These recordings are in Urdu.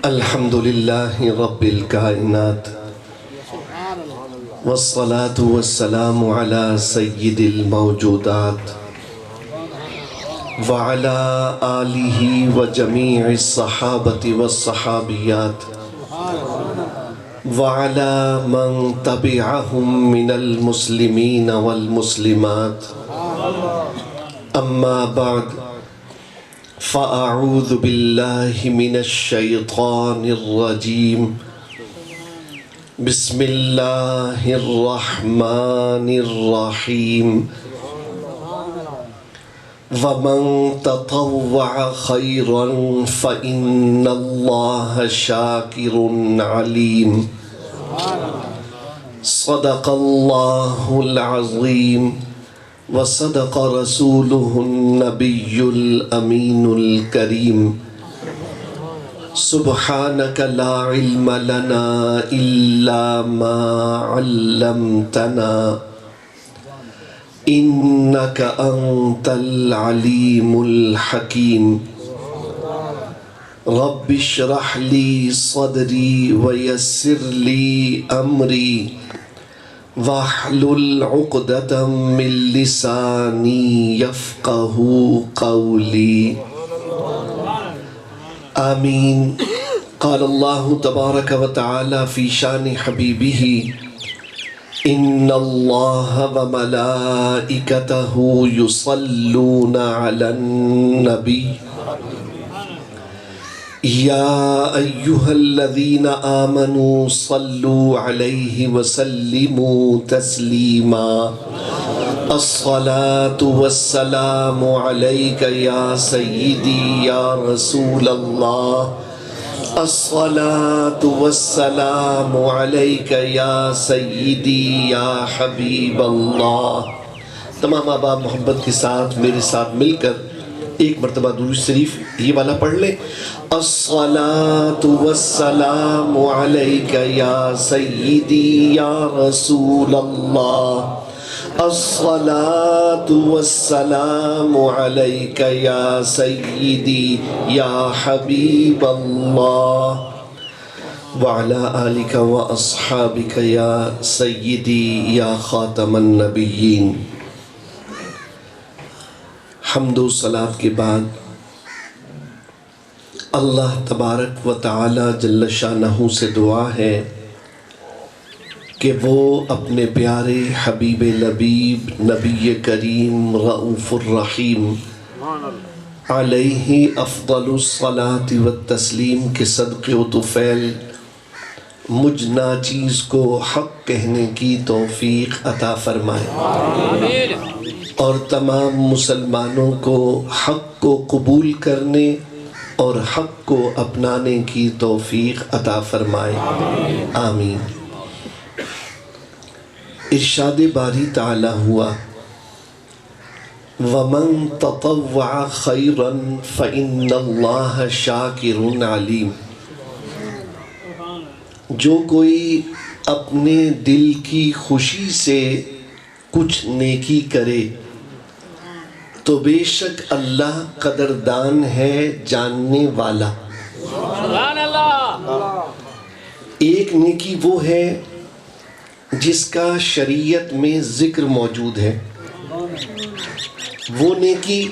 الحمد للہ رب الکائنات والصلاة والسلام على سید الموجودات وعلى آلہ وجمیع الصحابة والصحابیات وعلى من تبعهم من المسلمین والمسلمات اما بعد فأعوذ بالله من الشيطان الرجيم بسم الله الرحمن الرحيم ومن تطوع خيرا فإن الله شاكر عليم صدق الله العظيم وصدق رسوله النبي الأمين الكريم سبحانك لا علم لنا إلا ما علمتنا إنك أنت العليم الحكيم رب اشرح لي صدري ويسر لي أمري واحلل عقدة من لساني يفقه قولي آمين قال الله تبارك وتعالى في شان حبيبه إن الله وملائكته يصلون على النبي يا أيها الذين آمنوا صلوا عليه وسلموا تسليما الصلاة والسلام عليك يا سيدي يا رسول الله الصلاة والسلام عليك يا سيدي يا حبيب الله تمام آباء محبت کے ساتھ میرے ساتھ مل کر ایک مرتبہ درود شریف یہ والا پڑھ لیں الصلاة والسلام علیک یا سیدی یا رسول اللہ الصلاة والسلام علیک یا سیدی یا حبیب اللہ وعلى آلک واصحابک یا سیدی یا خاتم النبیین حمد و صلاۃ کے بعد اللہ تبارک و تعالی جل شانہ سے دعا ہے کہ وہ اپنے پیارے حبیب لبیب نبی کریم رؤوف الرحیم علیہ افضل الصلاۃ والتسلیم کے صدقے و طفیل مجھ ناچیز کو حق کہنے کی توفیق عطا فرمائے اور تمام مسلمانوں کو حق کو قبول کرنے اور حق کو اپنانے کی توفیق عطا فرمائے آمین ارشاد باری تعالی ہوا وَمَن تَطَوَّعَ خَيْرًا فَإِنَّ اللَّهَ شَاكِرٌ عَلِيمٌ جو کوئی اپنے دل کی خوشی سے کچھ نیکی کرے تو بے شک اللہ قدردان ہے جاننے والا سبحان اللہ ایک نیکی وہ ہے جس کا شریعت میں ذکر موجود ہے وہ نیکی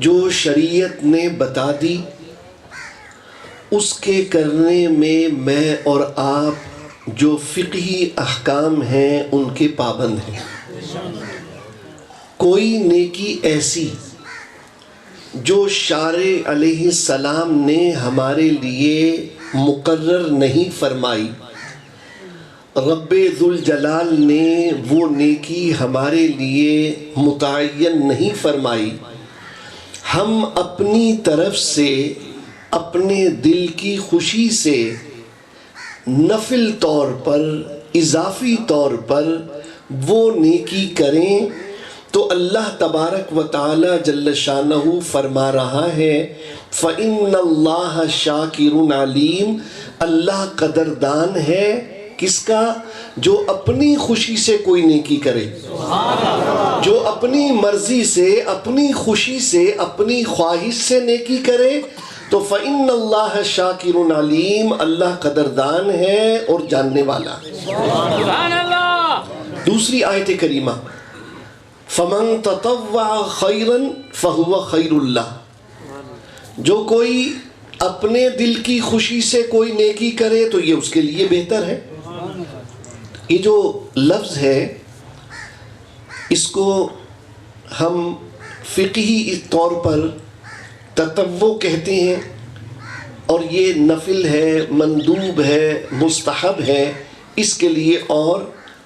جو شریعت نے بتا دی اس کے کرنے میں اور آپ جو فقہی احکام ہیں ان کے پابند ہیں کوئی نیکی ایسی جو شارع علیہ السلام نے ہمارے لیے مقرر نہیں فرمائی رب ذوالجلال نے وہ نیکی ہمارے لیے متعین نہیں فرمائی ہم اپنی طرف سے اپنے دل کی خوشی سے نفل طور پر اضافی طور پر وہ نیکی کریں تو اللہ تبارک و تعالی جل شانہ فرما رہا ہے فَإِنَّ اللَّهَ شَاكِرٌ عَلِيمٌ اللہ قدردان ہے کس کا؟ جو اپنی خوشی سے کوئی نیکی کرے، جو اپنی مرضی سے، اپنی خوشی سے، اپنی خواہش سے نیکی کرے، تو فَإِنَّ اللَّهَ شَاكِرٌ عَلِيمٌ، اللہ قدردان ہے اور جاننے والا ہے۔ سبحان اللہ۔ دوسری آیت کریمہ فَمَن تَطَوَّعَ خَيْرًا فَهُوَ خَيْرٌ لَّهُ، جو کوئی اپنے دل کی خوشی سے کوئی نیکی کرے تو یہ اس کے لیے بہتر ہے۔ یہ جو لفظ ہے اس کو ہم فقہی طور پر تطوع کہتے ہیں، اور یہ نفل ہے، مندوب ہے، مستحب ہے، اس کے لیے اور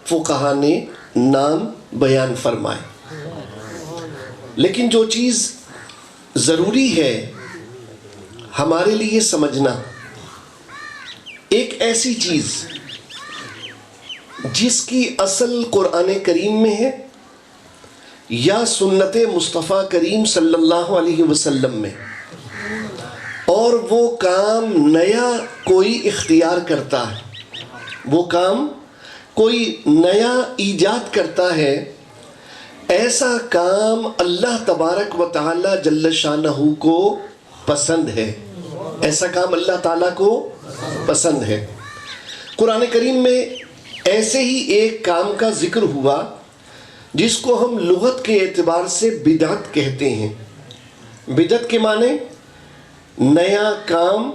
فقہا نے نام بیان فرمائے۔ لیکن جو چیز ضروری ہے ہمارے لیے سمجھنا، ایک ایسی چیز جس کی اصل قرآن کریم میں ہے یا سنت مصطفیٰ کریم صلی اللہ علیہ وسلم میں، اور وہ کام نیا کوئی اختیار کرتا ہے، وہ کام کوئی نیا ایجاد کرتا ہے، ایسا کام اللہ تبارک و تعالی جل شانہ کو پسند ہے، ایسا کام اللہ تعالیٰ کو پسند ہے۔ قرآن کریم میں ایسے ہی ایک کام کا ذکر ہوا جس کو ہم لغت کے اعتبار سے بدعت کہتے ہیں۔ بدعت کے معنی نیا کام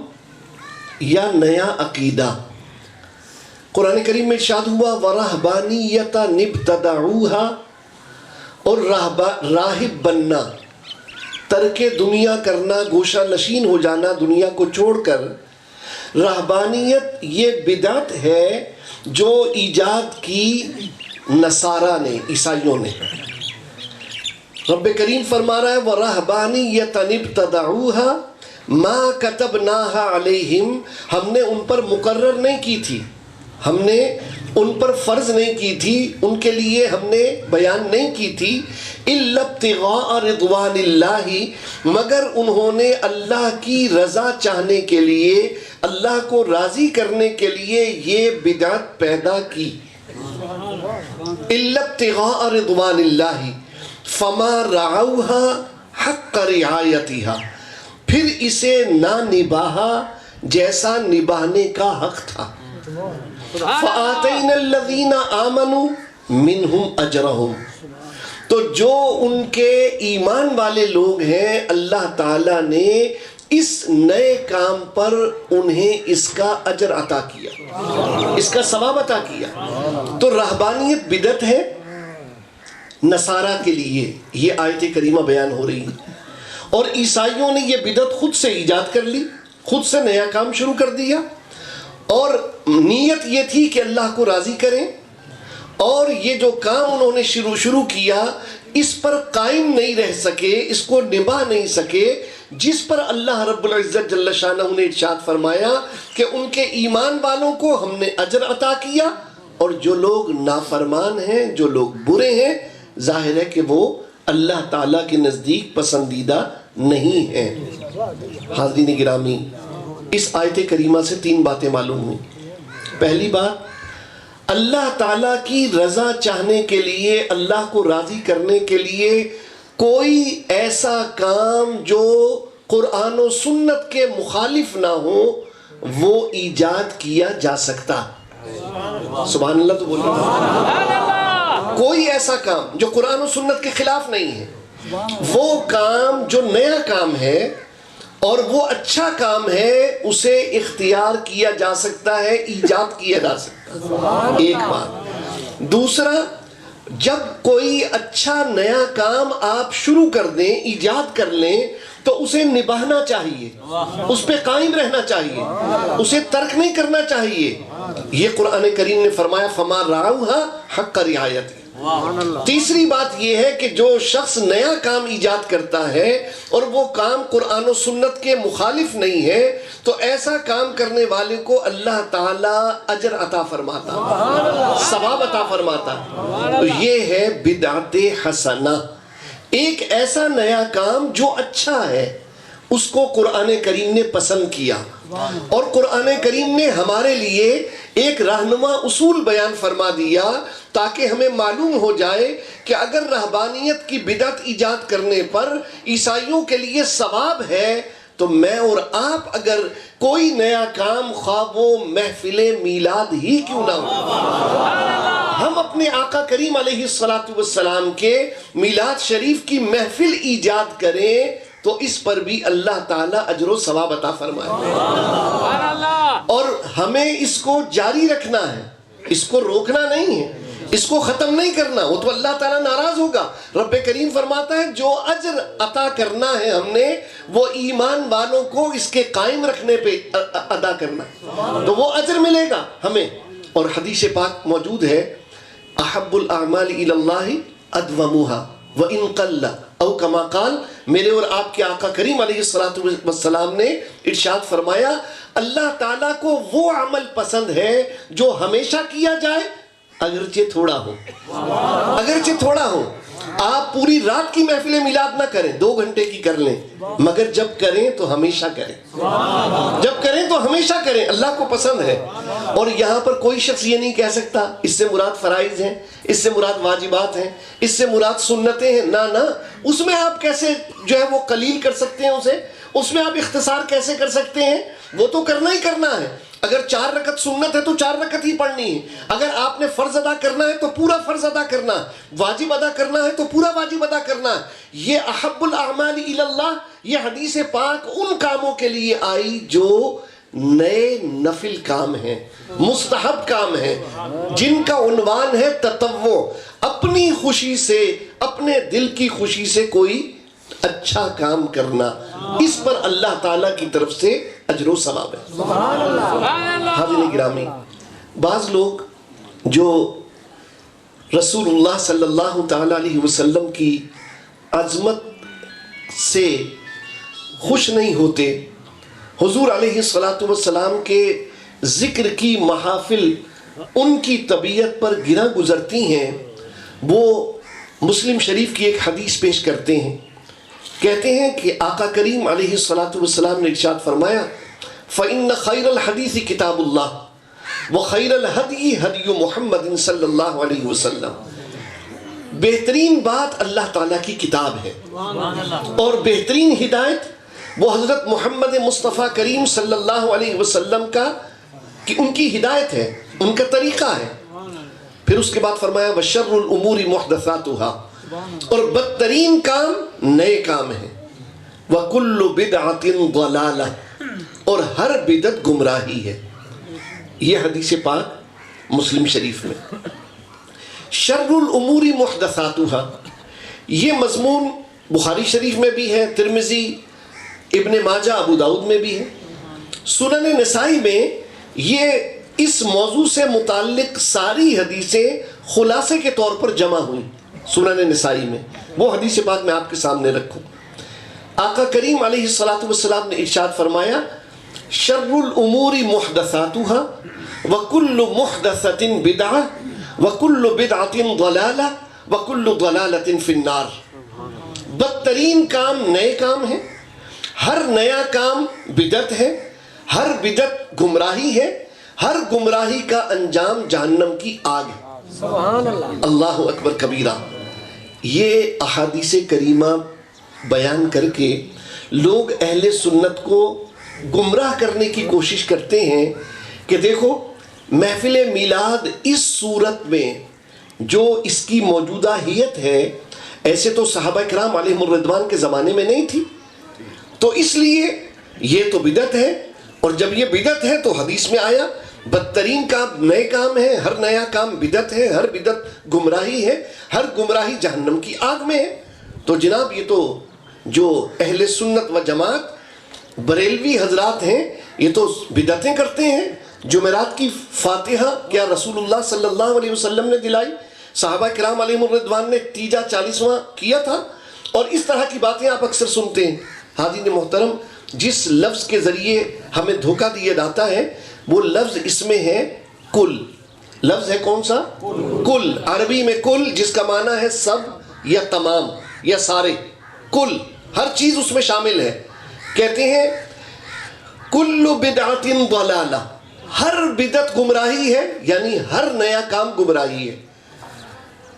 یا نیا عقیدہ۔ قرآن کریم میں ارشاد ہوا وَرَهْبَانِيَّةً ابْتَدَعُوهَا، اور راہب بننا، ترک دنیا کرنا، گوشہ نشین ہو جانا دنیا کو چھوڑ کر۔ رہبانیت یہ بدعت ہے جو ایجاد کی نصارہ نے، عیسائیوں نے۔ رب کریم فرما رہا ہے وَرَهْبَانِيَّةً ابْتَدَعُوهَا مَا كَتَبْنَاهَا عَلَيْهِمْ، ہم نے ان پر مقرر نہیں کی تھی، ہم نے ان پر فرض نہیں کی تھی، ان کے لیے ہم نے بیان نہیں کی تھی، إِلَّا ابْتِغَاءَ رِضْوَانِ اللَّهِ، مگر انہوں نے اللہ کی رضا چاہنے کے لیے، اللہ کو راضی کرنے کے لیے یہ بدعت پیدا کی۔ إِلَّا ابْتِغَاءَ رِضْوَانِ اللَّهِ فَمَا رَعَوْهَا حَقَّ رِعَایَتِهَا، پھر اسے نہ نباہا جیسا نباہنے کا حق تھا۔ فَآتَيْنَا الَّذِينَ آمَنُوا مِنْهُمْ أَجْرَهُمْ، تو جو ان کے ایمان والے لوگ ہیں اللہ تعالیٰ نے اس نئے کام پر انہیں اس کا اجر عطا کیا، اس کا ثواب عطا کیا۔ تو رہبانیت بدعت ہے نصارہ کے لیے، یہ آیت کریمہ بیان ہو رہی ہے، اور عیسائیوں نے یہ بدعت خود سے ایجاد کر لی، خود سے نیا کام شروع کر دیا، اور نیت یہ تھی کہ اللہ کو راضی کریں، اور یہ جو کام انہوں نے شروع کیا اس پر قائم نہیں رہ سکے، اس کو نبھا نہیں سکے، جس پر اللہ رب العزت جل شانہ نے ارشاد فرمایا کہ ان کے ایمان والوں کو ہم نے اجر عطا کیا، اور جو لوگ نافرمان ہیں، جو لوگ برے ہیں، ظاہر ہے کہ وہ اللہ تعالیٰ کے نزدیک پسندیدہ نہیں ہیں۔ حاضرین گرامی، اس آیت کریمہ سے 3 باتیں معلوم ہوئی۔ پہلی بات، اللہ تعالیٰ کی رضا چاہنے کے لیے، اللہ کو راضی کرنے کے لیے کوئی ایسا کام جو قرآن و سنت کے مخالف نہ ہو وہ ایجاد کیا جا سکتا۔ سبحان اللہ تو بولو۔ کوئی ایسا کام جو قرآن و سنت کے خلاف نہیں ہے، وہ کام جو نیا کام ہے اور وہ اچھا کام ہے، اسے اختیار کیا جا سکتا ہے، ایجاد کیا جا سکتا ہے، ایک بات۔ دوسرا، جب کوئی اچھا نیا کام آپ شروع کر دیں، ایجاد کر لیں، تو اسے نبھانا چاہیے، اس پہ قائم رہنا چاہیے، اسے ترک نہیں کرنا چاہیے۔ یہ قرآن کریم نے فرمایا فَمَا رَعَوْهَا حَقَّ رِعَایَتِهَا۔ تیسری بات یہ ہے کہ جو شخص نیا کام ایجاد کرتا ہے اور وہ کام قرآن و سنت کے مخالف نہیں ہے، تو ایسا کام کرنے والے کو اللہ تعالیٰ اجر عطا فرماتا، ثواب عطا فرماتا۔ تو یہ ہے بدعت حسنہ، ایک ایسا نیا کام جو اچھا ہے، اس کو قرآن کریم نے پسند کیا، اور قرآن کریم نے ہمارے لیے ایک رہنما اصول بیان فرما دیا تاکہ ہمیں معلوم ہو جائے کہ اگر رہبانیت کی بدعت ایجاد کرنے پر عیسائیوں کے لیے ثواب ہے، تو میں اور آپ اگر کوئی نیا کام خواہ وہ محفل میلاد ہی کیوں نہ ہو، ہم اپنے آقا کریم علیہ السلام کے میلاد شریف کی محفل ایجاد کریں تو اس پر بھی اللہ تعالیٰ اجر و ثواب عطا فرمائے. اور ہمیں اس کو جاری رکھنا ہے، اس کو روکنا نہیں ہے، اس کو ختم نہیں کرنا، وہ تو اللہ تعالیٰ ناراض ہوگا. رب کریم فرماتا ہے جو اجر عطا کرنا ہے ہم نے وہ ایمان والوں کو اس کے قائم رکھنے پہ ادا کرنا ہے، تو وہ اجر ملے گا ہمیں. اور حدیث پاک موجود ہے احب الاعمال الی اللہ ادومها وان قل او کما قال، میرے اور آپ کے آقا کریم علیہ السلام نے ارشاد فرمایا اللہ تعالیٰ کو وہ عمل پسند ہے جو ہمیشہ کیا جائے اگرچہ تھوڑا ہو، اگرچہ تھوڑا ہو. آپ پوری رات کی محفل میلاد نہ کریں، 2 گھنٹے کی کر لیں، مگر جب کریں تو ہمیشہ کریں، جب کریں تو ہمیشہ کریں، اللہ کو پسند ہے. اور یہاں پر کوئی شخص یہ نہیں کہہ سکتا اس سے مراد فرائض ہیں، اس سے مراد واجبات ہیں، اس سے مراد سنتیں ہیں. نہ اس میں آپ کیسے جو ہے وہ قلیل کر سکتے ہیں، اسے اس میں آپ اختصار کیسے کر سکتے ہیں؟ وہ تو کرنا ہی کرنا ہے. اگر 4 رکعت سنت ہے تو 4 رکعت ہی پڑھنی ہے. اگر آپ نے فرض ادا کرنا ہے تو پورا فرض ادا کرنا ہے، واجب ادا کرنا ہے تو پورا واجب ادا کرنا ہے. یہ احب الاعمال الی اللہ، یہ حدیث پاک ان کاموں کے لیے آئی جو نئے نفل کام ہیں، مستحب کام ہیں، جن کا عنوان ہے تطوع، اپنی خوشی سے، اپنے دل کی خوشی سے کوئی اچھا کام کرنا. اس پر اللہ تعالیٰ کی طرف سے اجر و ثواب ہے. حاضرین گرامی، بعض لوگ جو رسول اللہ صلی اللہ تعالیٰ علیہ وسلم کی عظمت سے خوش نہیں ہوتے، حضور علیہ السلام کے ذکر کی محافل ان کی طبیعت پر گراں گزرتی ہیں. وہ مسلم شریف کی ایک حدیث پیش کرتے ہیں، کہتے ہیں کہ آقا کریم علیہ السلام نے ارشاد فرمایا فَإِنَّ خَيْرَ الْحَدِيثِ کتاب اللہ وَخَيْرَ الْهَدْيِ هَدْيُ محمد صلی اللہ علیہ وسلم. بہترین بات اللہ تعالیٰ کی کتاب ہے اور بہترین ہدایت وہ حضرت محمد مصطفیٰ کریم صلی اللہ علیہ وسلم کا کہ ان کی ہدایت ہے، ان کا طریقہ ہے. پھر اس کے بعد فرمایا وَشَرُّ الْأُمُورِ مُحْدَثَاتُهَا، اور بدترین کام نئے کام ہیں. وَكُلُّ بِدْعَةٍ ضَلَالَةٍ، اور ہر بدعت گمراہی ہے. یہ حدیث پاک مسلم شریف میں. شر الامور محدثاتها، یہ مضمون بخاری شریف میں بھی ہے، ترمذی، ابن ماجہ، ابو داؤد میں بھی ہے. سنن نسائی میں یہ اس موضوع سے متعلق ساری حدیثیں خلاصے کے طور پر جمع ہوئی سنن نسائی میں. وہ حدیث پاک میں آپ کے سامنے رکھوں. آقا کریم علیہ السلام نے ارشاد فرمایا شر الامور محدثاتها وکل محدثۃ بدعہ وکل بدعۃ ضلالہ وکل ضلالۃ فی النار. بدترین کام نئے کام ہیں، ہر نیا کام بدعت ہے، ہر بدعت گمراہی ہے، ہر گمراہی کا انجام جہنم کی آگ ہے. سبحان اللہ. اللہ اکبر کبیرہ. یہ احادیث کریمہ بیان کر کے لوگ اہل سنت کو گمراہ کرنے کی کوشش کرتے ہیں کہ دیکھو محفل میلاد اس صورت میں جو اس کی موجودہ حیت ہے، ایسے تو صحابہ کرام علیہم الرضوان کے زمانے میں نہیں تھی، تو اس لیے یہ تو بدعت ہے. اور جب یہ بدعت ہے تو حدیث میں آیا بدترین کام نئے کام ہے، ہر نیا کام بدعت ہے، ہر بدعت گمراہی ہے، ہر گمراہی جہنم کی آگ میں ہے. تو جناب یہ تو جو اہل سنت و جماعت بریلوی حضرات ہیں یہ تو بدعتیں کرتے ہیں. جمعرات کی فاتحہ کیا رسول اللہ صلی اللہ علیہ وسلم نے دلائی؟ صحابہ کرام علیہم الرضوان نے تیجا 40واں کیا تھا. اور اس طرح کی باتیں آپ اکثر سنتے ہیں. حاضرین محترم، جس لفظ کے ذریعے ہمیں دھوکہ دیا جاتا ہے وہ لفظ اس میں ہے کل. لفظ ہے کون سا؟ کل. عربی میں کل جس کا معنی ہے سب یا تمام یا سارے، کل ہر چیز اس میں شامل ہے. کہتے ہیں کل بدعت ضلالہ، ہر بدعت گمراہی ہے، یعنی ہر نیا کام گمراہی ہے.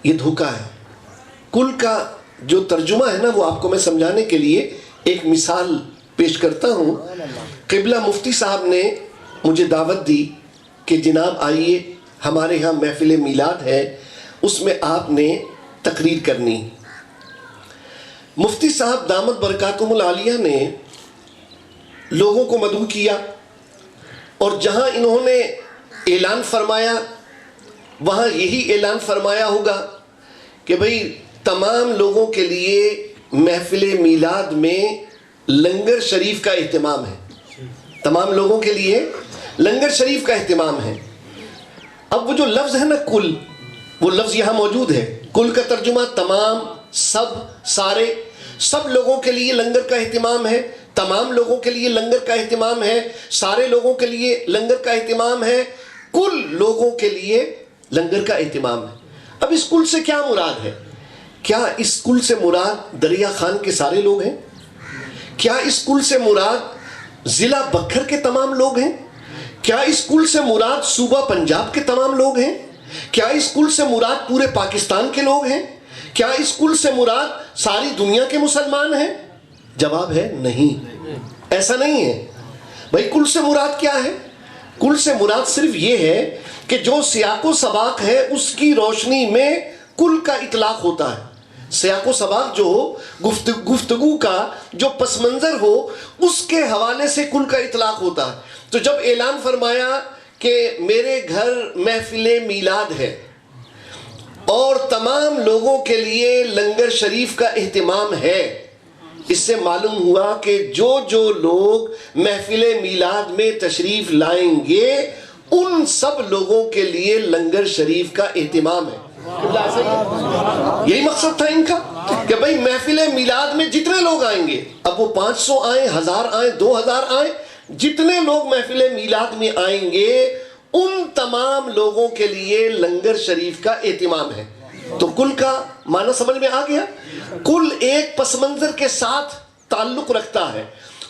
یہ دھوکہ ہے. کل کا جو ترجمہ ہے نا وہ آپ کو میں سمجھانے کے لیے ایک مثال پیش کرتا ہوں. قبلہ مفتی صاحب نے مجھے دعوت دی کہ جناب آئیے ہمارے ہاں محفل میلاد ہے, اس میں آپ نے تقریر کرنی. مفتی صاحب دامت برکاتہم العالیہ نے لوگوں کو مدعو کیا, اور جہاں انہوں نے اعلان فرمایا وہاں یہی اعلان فرمایا ہوگا کہ بھئی تمام لوگوں کے لیے محفل میلاد میں لنگر شریف کا اہتمام ہے. تمام لوگوں کے لیے لنگر شریف کا اہتمام ہے. اب وہ جو لفظ ہے نا کل, وہ لفظ یہاں موجود ہے. کل کا ترجمہ تمام, سب, سارے, سب لوگوں کے لیے لنگر کا اہتمام ہے, تمام لوگوں کے لیے لنگر کا اہتمام ہے, سارے لوگوں کے لیے لنگر کا اہتمام ہے, کل لوگوں کے لیے لنگر کا اہتمام ہے. اب اس کل سے کیا مراد ہے؟ کیا اس کل سے مراد دریا خان کے سارے لوگ ہیں؟ کیا اس کل سے مراد ضلع بکھر کے تمام لوگ ہیں؟ کیا اس کل سے مراد صوبہ پنجاب کے تمام لوگ ہیں؟ کیا اس کل سے مراد پورے پاکستان کے لوگ ہیں؟ کیا اس کل سے مراد ساری دنیا کے مسلمان ہیں؟ جواب ہے نہیں, ایسا نہیں ہے. بھائی کل سے مراد کیا ہے؟ کل سے مراد صرف یہ ہے کہ جو سیاق و سباق ہے اس کی روشنی میں کل کا اطلاق ہوتا ہے. سیاق و سباق جو ہو, گفتگو کا جو پس منظر ہو, اس کے حوالے سے کل کا اطلاق ہوتا ہے. تو جب اعلان فرمایا کہ میرے گھر محفل میلاد ہے اور تمام لوگوں کے لیے لنگر شریف کا اہتمام ہے, اس سے معلوم ہوا کہ جو لوگ محفل میلاد میں تشریف لائیں گے ان سب لوگوں کے لیے لنگر شریف کا اہتمام ہے. یہی مقصد تھا ان کا کہ بھئی محفل میلاد میں جتنے لوگ آئیں گے, اب وہ 500 آئیں, 1000 آئیں, 2000 آئیں, جتنے لوگ محفل میلاد میں آئیں گے ان تمام لوگوں کے لیے لنگر شریف کا اہتمام ہے. تو کل کا معنی سمجھ میں آ گیا. کل ایک پس منظر کے ساتھ تعلق رکھتا ہے.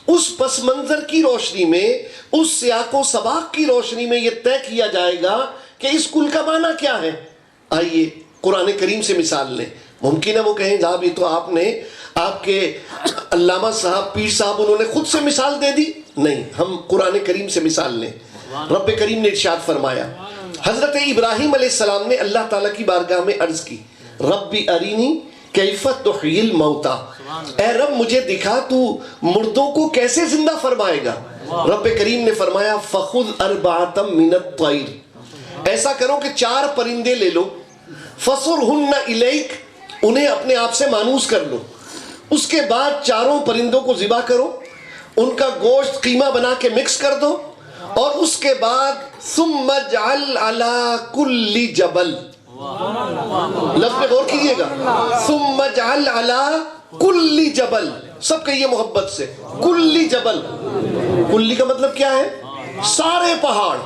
اس پس منظر کی روشنی میں, اس سیاق و سباق کی روشنی میں یہ طے کیا جائے گا کہ اس کل کا معنی کیا ہے. آئیے قرآن کریم سے مثال لیں. ممکن ہے وہ کہیں جناب یہ تو آپ نے آپ کے علامہ صاحب, پیر صاحب, انہوں نے خود سے مثال دے دی. نہیں, ہم قرآن کریم سے مثال لیں. رب کریم نے ارشاد فرمایا, حضرت ابراہیم علیہ السلام نے اللہ تعالیٰ کی بارگاہ میں عرض کی, ربی ارینی کیف تحیی الموتى, اے رب مجھے دکھا تو مردوں کو کیسے زندہ فرمائے گا. رب کریم نے فرمایا فخذ اربعۃ من الطیر, ایسا کرو کہ 4 پرندے لے لو, فصرہن الیک, انہیں اپنے آپ سے مانوس کر لو, اس کے بعد 4 پرندوں کو ذبح کرو, ان کا گوشت قیمہ بنا کے مکس کر دو, اور اس کے بعد ثم اجعل علی کل جبل, لفظ پہ غور کیجئے گا, ثم اجعل علی کل جبل, سب کہیے محبت سے, کل جبل. کلی کا مطلب کیا ہے؟ سارے پہاڑ,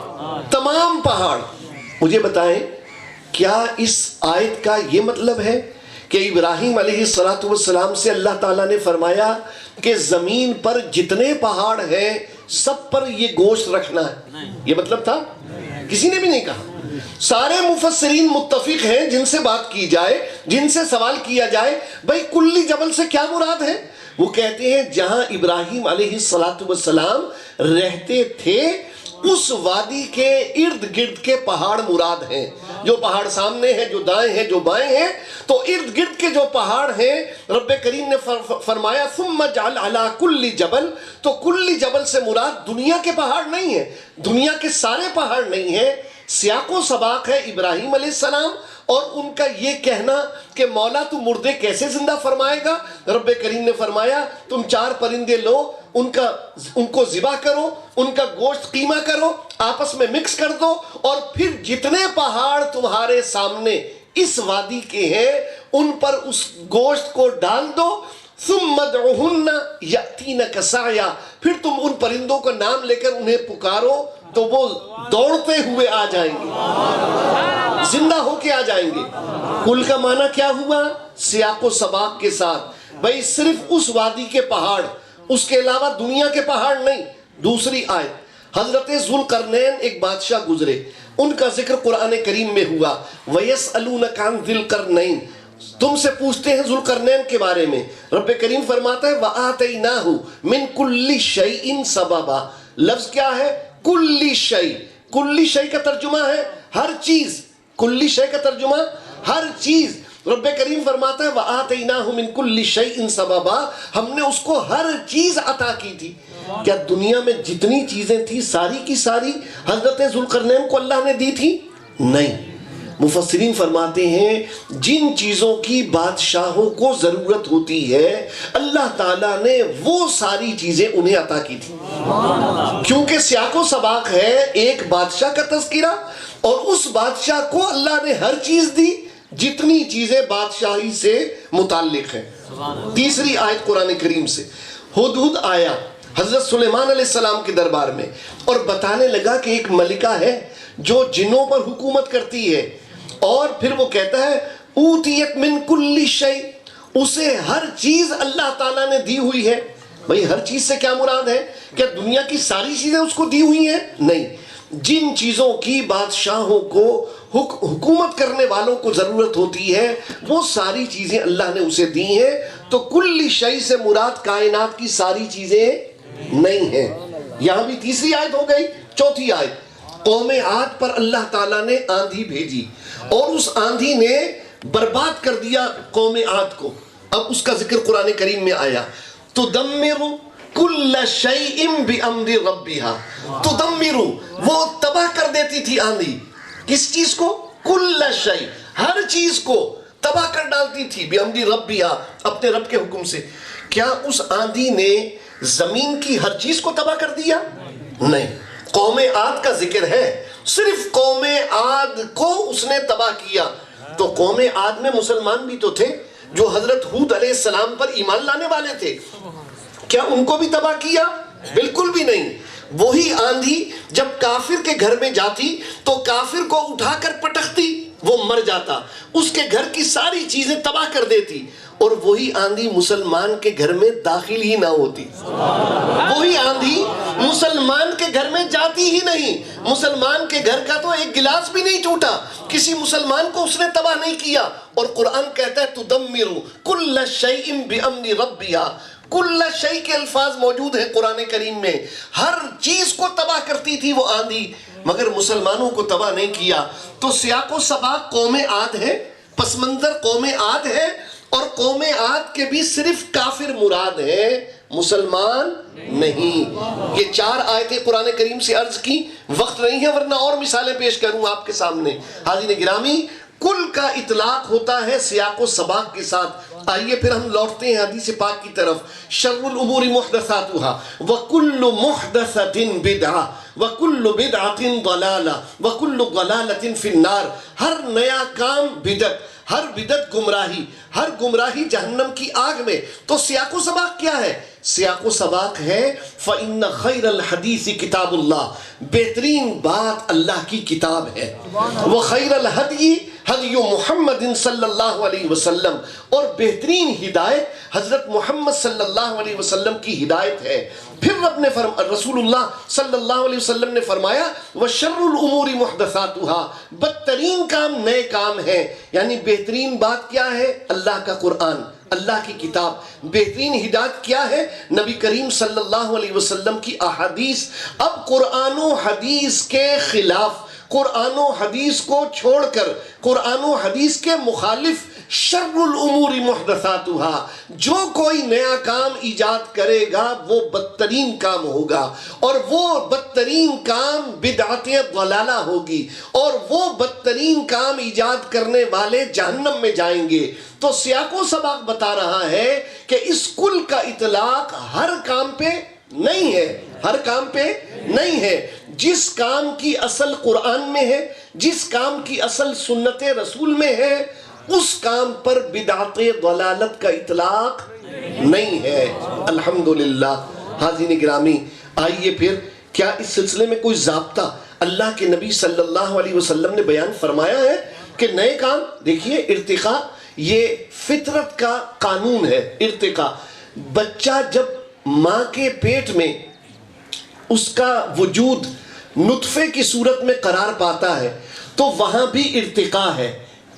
تمام پہاڑ. مجھے بتائیں کیا اس آیت کا یہ مطلب ہے کہ ابراہیم علیہ السلام سے اللہ تعالیٰ نے فرمایا کہ زمین پر جتنے پہاڑ ہیں سب پر یہ گوشت رکھنا ہے؟ یہ مطلب تھا؟ کسی نے بھی نہیں کہا. سارے مفسرین متفق ہیں جن سے بات کی جائے, جن سے سوال کیا جائے, بھئی کلی جبل سے کیا مراد ہے؟ وہ کہتے ہیں جہاں ابراہیم علیہ السلام رہتے تھے اس وادی کے ارد گرد کے پہاڑ مراد ہیں. جو پہاڑ سامنے ہیں, جو دائیں ہیں, جو بائیں ہیں, تو ارد گرد کے جو پہاڑ ہیں رب کریم نے فرمایا ثم اجعل علی کل جبل, تو کل جبل سے مراد دنیا کے پہاڑ نہیں ہیں, دنیا کے سارے پہاڑ نہیں ہیں. سیاق و سباق ہے ابراہیم علیہ السلام اور ان کا یہ کہنا کہ مولا تو مردے کیسے زندہ فرمائے گا. رب کریم نے فرمایا تم 4 پرندے لو, ان کو ذبح کرو, ان کا گوشت قیمہ کرو, آپس میں مکس کر دو, اور پھر جتنے پہاڑ تمہارے سامنے اس وادی کے ہیں ان پر اس گوشت کو ڈال دو. ثم ادعوہن یأتینک سعیا, پھر تم ان پرندوں کا نام لے کر انہیں پکارو تو وہ دوڑتے ہوئے آ جائیں گے, زندہ ہو کے آ جائیں گے. کل کا معنی کیا ہوا؟ سیاق و سباق کے ساتھ. بھئی صرف اس وادی کے پہاڑ, اس کے علاوہ دنیا کے پہاڑ نہیں. دوسری آیت, حضرت ذوالقرنین ایک بادشاہ گزرے, ان کا ذکر قرآن کریم میں ہوا. وَيَسْأَلُونَكَ عَنْ ذِي الْقَرْنَيْنِ, تم سے پوچھتے ہیں ذوالقرنین کے بارے میں. رب کریم فرماتا ہے وَآتَيْنَاهُ مِن كُلِّ شَيْءٍ سَبَبًا. لفظ کیا ہے؟ کل شیء. کل شیء کا ترجمہ ہے ہر چیز. کل شیء کا ترجمہ ہر چیز. رب کریم فرماتا ہے وَآتَيْنَاهُ مِن كُلِّ شَيْءٍ سَبَبًا. ہم نے اس کو ہر چیز عطا کی تھی. کیا دنیا میں جتنی چیزیں تھی ساری کی ساری حضرت ذوالقرنین کو اللہ نے دی تھی؟ نہیں. مفسرین فرماتے ہیں جن چیزوں کی بادشاہوں کو ضرورت ہوتی ہے اللہ تعالیٰ نے وہ ساری چیزیں انہیں عطا کی تھی. کیونکہ سیاق و سباق ہے ایک بادشاہ کا تذکرہ اور اس بادشاہ کو اللہ نے ہر چیز دی جتنی چیزیں بادشاہی سے متعلق ہیں. تیسری آیت قرآن کریم سے. ہدہد آیا حضرت سلیمان علیہ السلام کے دربار میں اور بتانے لگا کہ ایک ملکہ ہے جو جنوں پر حکومت کرتی ہے اور پھر وہ کہتا ہے اوتیت من کل شیء. اسے ہر چیز اللہ تعالیٰ نے دی ہوئی ہے. بھئی ہر چیز سے کیا مراد ہے؟ کیا دنیا کی ساری چیزیں اس کو دی ہوئی ہیں؟ نہیں. جن چیزوں کی بادشاہوں کو حکومت کرنے والوں کو ضرورت ہوتی ہے وہ ساری چیزیں اللہ نے اسے دی ہیں. تو کل شیء سے مراد کائنات کی ساری چیزیں نہیں ہیں. یہاں بھی تیسری آیت ہو گئی. چوتھی آیت. قوم عاد پر اللہ تعالیٰ نے آندھی بھیجی اور اس آندھی نے برباد کر دیا قوم عاد کو. اب اس کا ذکر قرآن کریم میں آیا. تدمر کل شیء بامر ربها. تدمر وہ تباہ کر دیتی تھی آندھی. کس چیز کو؟ کل شیء ہر چیز کو تباہ کر ڈالتی تھی بامر ربها اپنے رب کے حکم سے. کیا اس آندھی نے زمین کی ہر چیز کو تباہ کر دیا؟ نہیں. قوم عاد کا ذکر ہے صرف قوم عاد کو اس نے تباہ کیا. تو قوم عاد میں مسلمان بھی تو تھے جو حضرت ہود علیہ السلام پر ایمان لانے والے تھے. کیا ان کو بھی تباہ کیا؟ بالکل بھی نہیں. وہی آندھی جب کافر کے گھر میں جاتی تو کافر کو اٹھا کر پٹکتی وہ مر جاتا. اس کے گھر کی ساری چیزیں تباہ کر دیتی. اور وہی آندھی مسلمان کے گھر میں داخل ہی نہ ہوتی. وہی آندھی مسلمان کے گھر میں جاتی ہی نہیں. مسلمان کے گھر کا تو ایک گلاس بھی نہیں ٹوٹا. کسی مسلمان کو اس نے تباہ نہیں کیا. اور قرآن کہتا ہے تدمر کل شیء بامر ربها. کل شیء کے الفاظ موجود ہیں قرآن کریم میں. ہر چیز کو تباہ کرتی تھی وہ آندھی مگر مسلمانوں کو تباہ نہیں کیا. تو سیاق و سباق قوم عاد ہے, پس منظر قوم عاد ہے اور قوم عاد کے بھی صرف کافر مراد ہیں مسلمان نہیں. یہ 4 آیتیں قرآن کریم سے عرض کی. وقت نہیں ہے ورنہ اور مثالیں پیش کروں آپ کے سامنے. حاضرین گرامی کل کا اطلاق ہوتا ہے سیاق و سباق کے ساتھ. آئیے پھر ہم لوٹتے ہیں حدیث پاک کی طرف. شر الامور محدثاتها وکل محدثۃ بدعہ وکل بدعۃ ضلالہ وکل ضلالۃ فی النار. ہر نیا کام بدعت, ہر بدعت گمراہی, ہر گمراہی جہنم کی آگ میں. تو سیاق و سباق کیا ہے؟ سیاق و سباق ہے فَإِنَّ خَيْرَ الْحَدِيثِ کتاب اللہ. بہترین بات اللہ کی کتاب ہے. وَخَيْرَ الْحَدِيِ حدی محمد صلی اللہ علیہ وسلم. اور بہترین ہدایت حضرت محمد صلی اللہ علیہ وسلم کی ہدایت ہے. پھر رب نے رسول اللہ صلی اللہ علیہ وسلم نے فرمایا وَشَرُّ الْأُمُورِ مُحْدَثَاتُهَا. بدترین کام نئے کام ہیں. یعنی بہترین بات کیا ہے؟ اللہ کا قرآن, اللہ کی کتاب. بہترین ہدایت کیا ہے؟ نبی کریم صلی اللہ علیہ وسلم کی احادیث. اب قرآن و حدیث کے خلاف, قرآن و حدیث کو چھوڑ کر, قرآن و حدیث کے مخالف شر الامور محدثاتها. جو کوئی نیا کام ایجاد کرے گا وہ بدترین کام ہوگا اور وہ بدترین کام بدعت ضلالہ ہوگی اور وہ بدترین کام ایجاد کرنے والے جہنم میں جائیں گے. تو سیاق و سباق بتا رہا ہے کہ اس کل کا اطلاق ہر کام پہ نہیں ہے, ہر کام پہ نہیں ہے. جس کام کی اصل قرآن میں ہے, جس کام کی اصل سنت رسول میں ہے, اس کام پر بدعت ضلالت کا اطلاق نہیں ہے. الحمدللہ. حاضرین گرامی آئیے پھر کیا اس سلسلے میں کوئی ضابطہ اللہ کے نبی صلی اللہ علیہ وسلم نے بیان فرمایا ہے کہ نئے کام؟ دیکھیے ارتقاء یہ فطرت کا قانون ہے. ارتقاء, بچہ جب ماں کے پیٹ میں اس کا وجود نطفے کی صورت میں قرار پاتا ہے تو وہاں بھی ارتقاء ہے,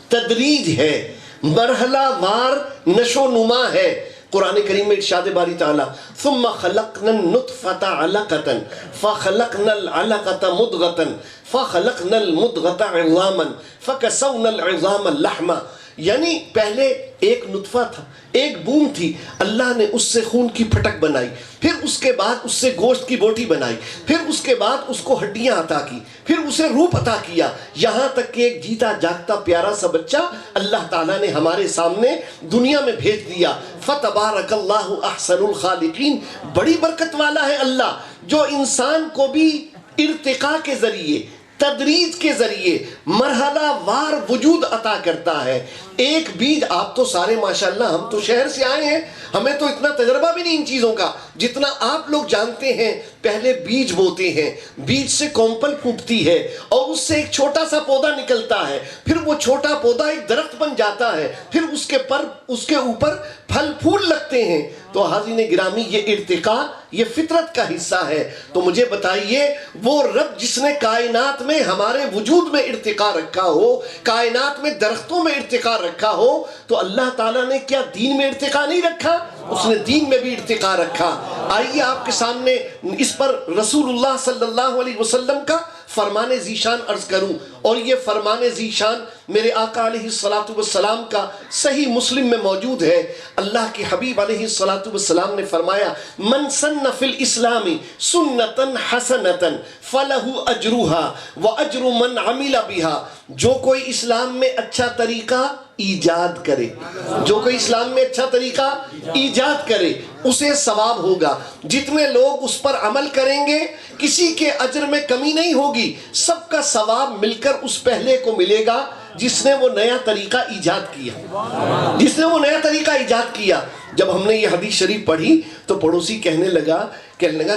تدریج ہے. مرحلہ وار نشو نما ہے. قرآن کریم میں ارشاد باری تعالیٰ ثم خلقنا النطفة علقة فخلقنا العلقة مضغة فخلقنا المضغة عظاما فكسونا العظام لحما. یعنی پہلے ایک نطفہ تھا، ایک بوم تھی، اللہ نے اس سے خون کی پھٹک بنائی، پھر اس کے بعد اس سے گوشت کی بوٹی بنائی، پھر اس کے بعد اس کو ہڈیاں عطا کی، پھر اسے روپ عطا کیا، یہاں تک کہ ایک جیتا جاگتا پیارا سا بچہ اللہ تعالیٰ نے ہمارے سامنے دنیا میں بھیج دیا. فتبارک اللہ احسن الخالقین. بڑی برکت والا ہے اللہ جو انسان کو بھی ارتقاء کے ذریعے، تدریج کے ذریعے مرحلہ وار وجود عطا کرتا ہے. ایک بیج، آپ تو سارے ماشاءاللہ، ہم تو شہر سے آئے ہیں، ہمیں تو اتنا تجربہ بھی نہیں ان چیزوں کا جتنا آپ لوگ جانتے ہیں. پہلے بیج بوتے ہیں، بیج سے کومپل پھوٹتی ہے اور اس سے ایک چھوٹا سا پودا نکلتا ہے، پھر وہ چھوٹا پودا ایک درخت بن جاتا ہے، پھر اس کے اوپر پھل پھول لگتے ہیں. تو حاضرین گرامی، یہ ارتقاء یہ فطرت کا حصہ ہے. تو مجھے بتائیے، وہ رب جس نے کائنات میں ہمارے وجود میں ارتقاء رکھا ہو، کائنات میں درختوں میں ارتقاء رکھا ہو، تو اللہ تعالیٰ نے کیا دین میں ارتقاء نہیں رکھا؟ اس نے دین میں بھی ارتقاء رکھا. آئیے آپ کے سامنے اس پر رسول اللہ صلی اللہ علیہ وسلم کا فرمان ذیشان عرض کروں. اور یہ فرمان ذیشان میرے آقا علیہ السلام کا صحیح مسلم میں موجود ہے. اللہ کے حبیب علیہ السلام نے فرمایا من سن فی الاسلام سنتا حسنتا فلہ اجرها واجر من عمل بها. جو کوئی اسلام میں اچھا طریقہ ایجاد کرے، جو کوئی اسلام میں اچھا طریقہ ایجاد کرے، اسے ثواب ہوگا. جتنے لوگ اس پر عمل کریں گے کسی کے اجر میں کمی نہیں ہوگی، سب کا ثواب مل کر اس پہلے کو ملے گا جس نے وہ نیا طریقہ ایجاد کیا، جس نے وہ نیا طریقہ ایجاد کیا. جب ہم نے یہ حدیث شریف پڑھی تو پڑوسی کہنے لگا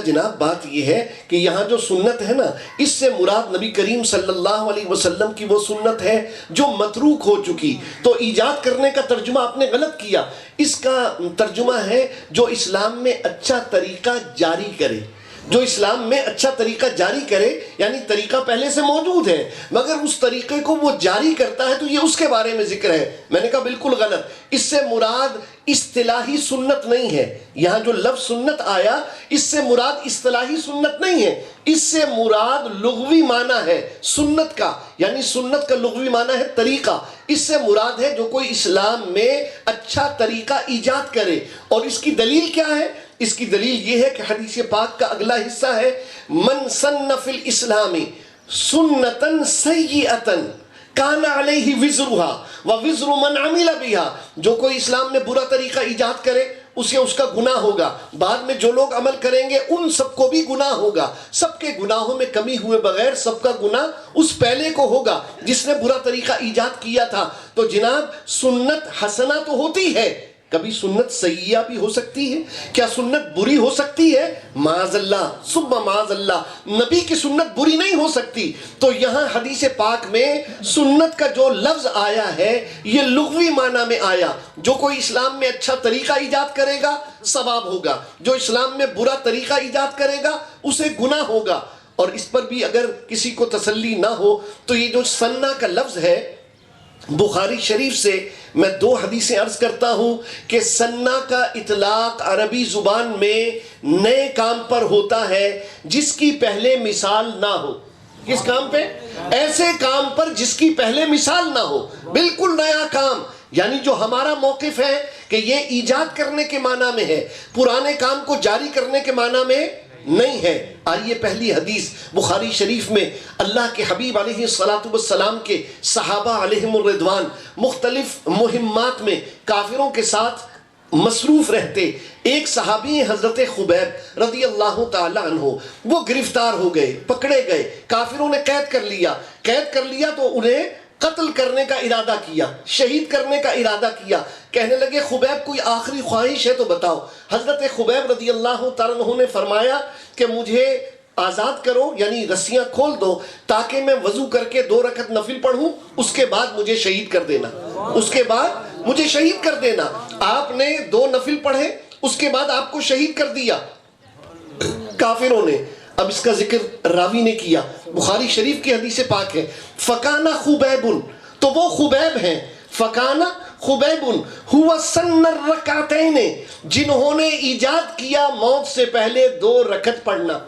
جناب بات یہ ہے کہ یہاں جو سنت ہے نا، اس سے مراد نبی کریم صلی اللہ علیہ وسلم کی وہ سنت ہے جو متروک ہو چکی. تو ایجاد کرنے کا ترجمہ آپ نے غلط کیا. اس کا ترجمہ ہے جو اسلام میں اچھا طریقہ جاری کرے. جو اسلام میں اچھا طریقہ جاری کرے یعنی طریقہ پہلے سے موجود ہے مگر اس طریقے کو وہ جاری کرتا ہے، تو یہ اس کے بارے میں ذکر ہے. میں نے کہا بالکل غلط. اس سے مراد اصطلاحی سنت نہیں ہے. یہاں جو لفظ سنت آیا اس سے مراد اصطلاحی سنت نہیں ہے، اس سے مراد لغوی معنی ہے سنت کا. یعنی سنت کا لغوی معنی ہے طریقہ. اس سے مراد ہے جو کوئی اسلام میں اچھا طریقہ ایجاد کرے. اور اس کی دلیل کیا ہے؟ اس کی دلیل یہ ہے کہ حدیث پاک کا اگلا حصہ ہے من سن فی الاسلام سنتا سیئتا کان علیہ وزرها ووزر من عمل بها. جو کوئی اسلام میں برا طریقہ ایجاد کرے اسے اس کا گناہ ہوگا، بعد میں جو لوگ عمل کریں گے ان سب کو بھی گناہ ہوگا. سب کے گناہوں میں کمی ہوئے بغیر سب کا گناہ اس پہلے کو ہوگا جس نے برا طریقہ ایجاد کیا تھا. تو جناب سنت حسنہ تو ہوتی ہے، کبھی سنت سیئہ بھی ہو سکتی ہے. کیا سنت بری ہو سکتی ہے؟ معاذ اللہ ثم معاذ اللہ، نبی کی سنت بری نہیں ہو سکتی. تو یہاں حدیث پاک میں سنت کا جو لفظ آیا ہے یہ لغوی معنی میں آیا. جو کوئی اسلام میں اچھا طریقہ ایجاد کرے گا ثواب ہوگا، جو اسلام میں برا طریقہ ایجاد کرے گا اسے گناہ ہوگا. اور اس پر بھی اگر کسی کو تسلی نہ ہو تو یہ جو سنہ کا لفظ ہے، بخاری شریف سے میں 2 حدیثیں عرض کرتا ہوں کہ سنہ کا اطلاق عربی زبان میں نئے کام پر ہوتا ہے جس کی پہلے مثال نہ ہو. کس کام پہ؟ ایسے کام پر جس کی پہلے مثال نہ ہو، بالکل نیا کام. یعنی جو ہمارا موقف ہے کہ یہ ایجاد کرنے کے معنی میں ہے، پرانے کام کو جاری کرنے کے معنی میں نہیں ہے. آئیے پہلی حدیث بخاری شریف میں اللہ کے حبیب علیہ السلام کے صحابہ علیہم الرضوان مختلف مہمات میں کافروں کے ساتھ مصروف رہتے. ایک صحابی حضرت خبیب رضی اللہ تعالی عنہ، وہ گرفتار ہو گئے، پکڑے گئے، کافروں نے قید کر لیا تو انہیں قتل کرنے کا ارادہ کیا، شہید کرنے کا ارادہ کیا. کہنے لگے خبیب کوئی آخری خواہش ہے تو بتاؤ. حضرت خبیب رضی اللہ تعالیٰ عنہ نے فرمایا کہ مجھے آزاد کرو، یعنی رسیاں کھول دو تاکہ میں وضو کر کے 2 رکعت نفل پڑھوں، اس کے بعد مجھے شہید کر دینا. آپ نے 2 نفل پڑھے، اس کے بعد آپ کو شہید کر دیا کافروں نے. اب اس کا ذکر راوی نے کیا، بخاری شریف کی حدیث پاک ہے. فکانہ خبیب، تو وہ خبیب ہیں. فکانہ خبیب ہوا سن الرکعتین، جنہوں نے ایجاد کیا موت سے پہلے 2 رکعت پڑھنا.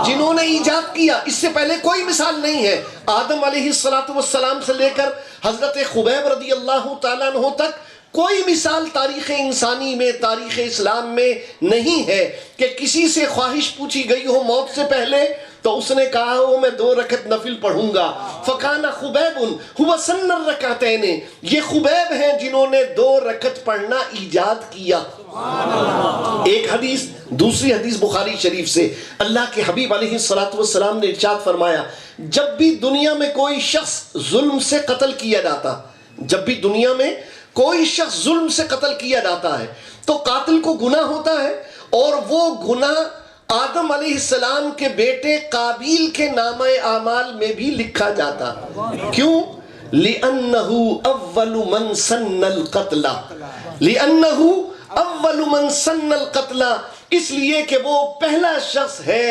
جنہوں نے ایجاد کیا، اس سے پہلے کوئی مثال نہیں ہے. آدم علیہ السلام سے لے کر حضرت خبیب رضی اللہ تعالیٰ عنہ تک کوئی مثال تاریخ انسانی میں، تاریخ اسلام میں نہیں ہے کہ کسی سے خواہش پوچھی گئی ہو موت سے پہلے تو اس نے کہا ہو میں 2 رکعت نفل پڑھوں گا. فَكَانَ خُبَيْبٌ هُوَ سَنَّ الرَّكَعَتَيْنِ، یہ خبیب ہیں جنہوں نے 2 رکعت پڑھنا ایجاد کیا. ایک حدیث، دوسری حدیث بخاری شریف سے اللہ کے حبیب علیہ السلام نے ارشاد فرمایا، جب بھی دنیا میں کوئی شخص ظلم سے قتل کیا جاتا، جب بھی دنیا میں کوئی شخص ظلم سے قتل کیا جاتا ہے تو قاتل کو گناہ ہوتا ہے، اور وہ گناہ آدم علیہ السلام کے بیٹے قابیل کے نامہ اعمال میں بھی لکھا جاتا. کیوں؟ لِأَنَّهُ أَوَّلُ مَنْ سَنَّ الْقَتْلَ، لِأَنَّهُ أَوَّلُ مَنْ سَنَّ الْقَتْلَ، اس لیے کہ وہ پہلا شخص ہے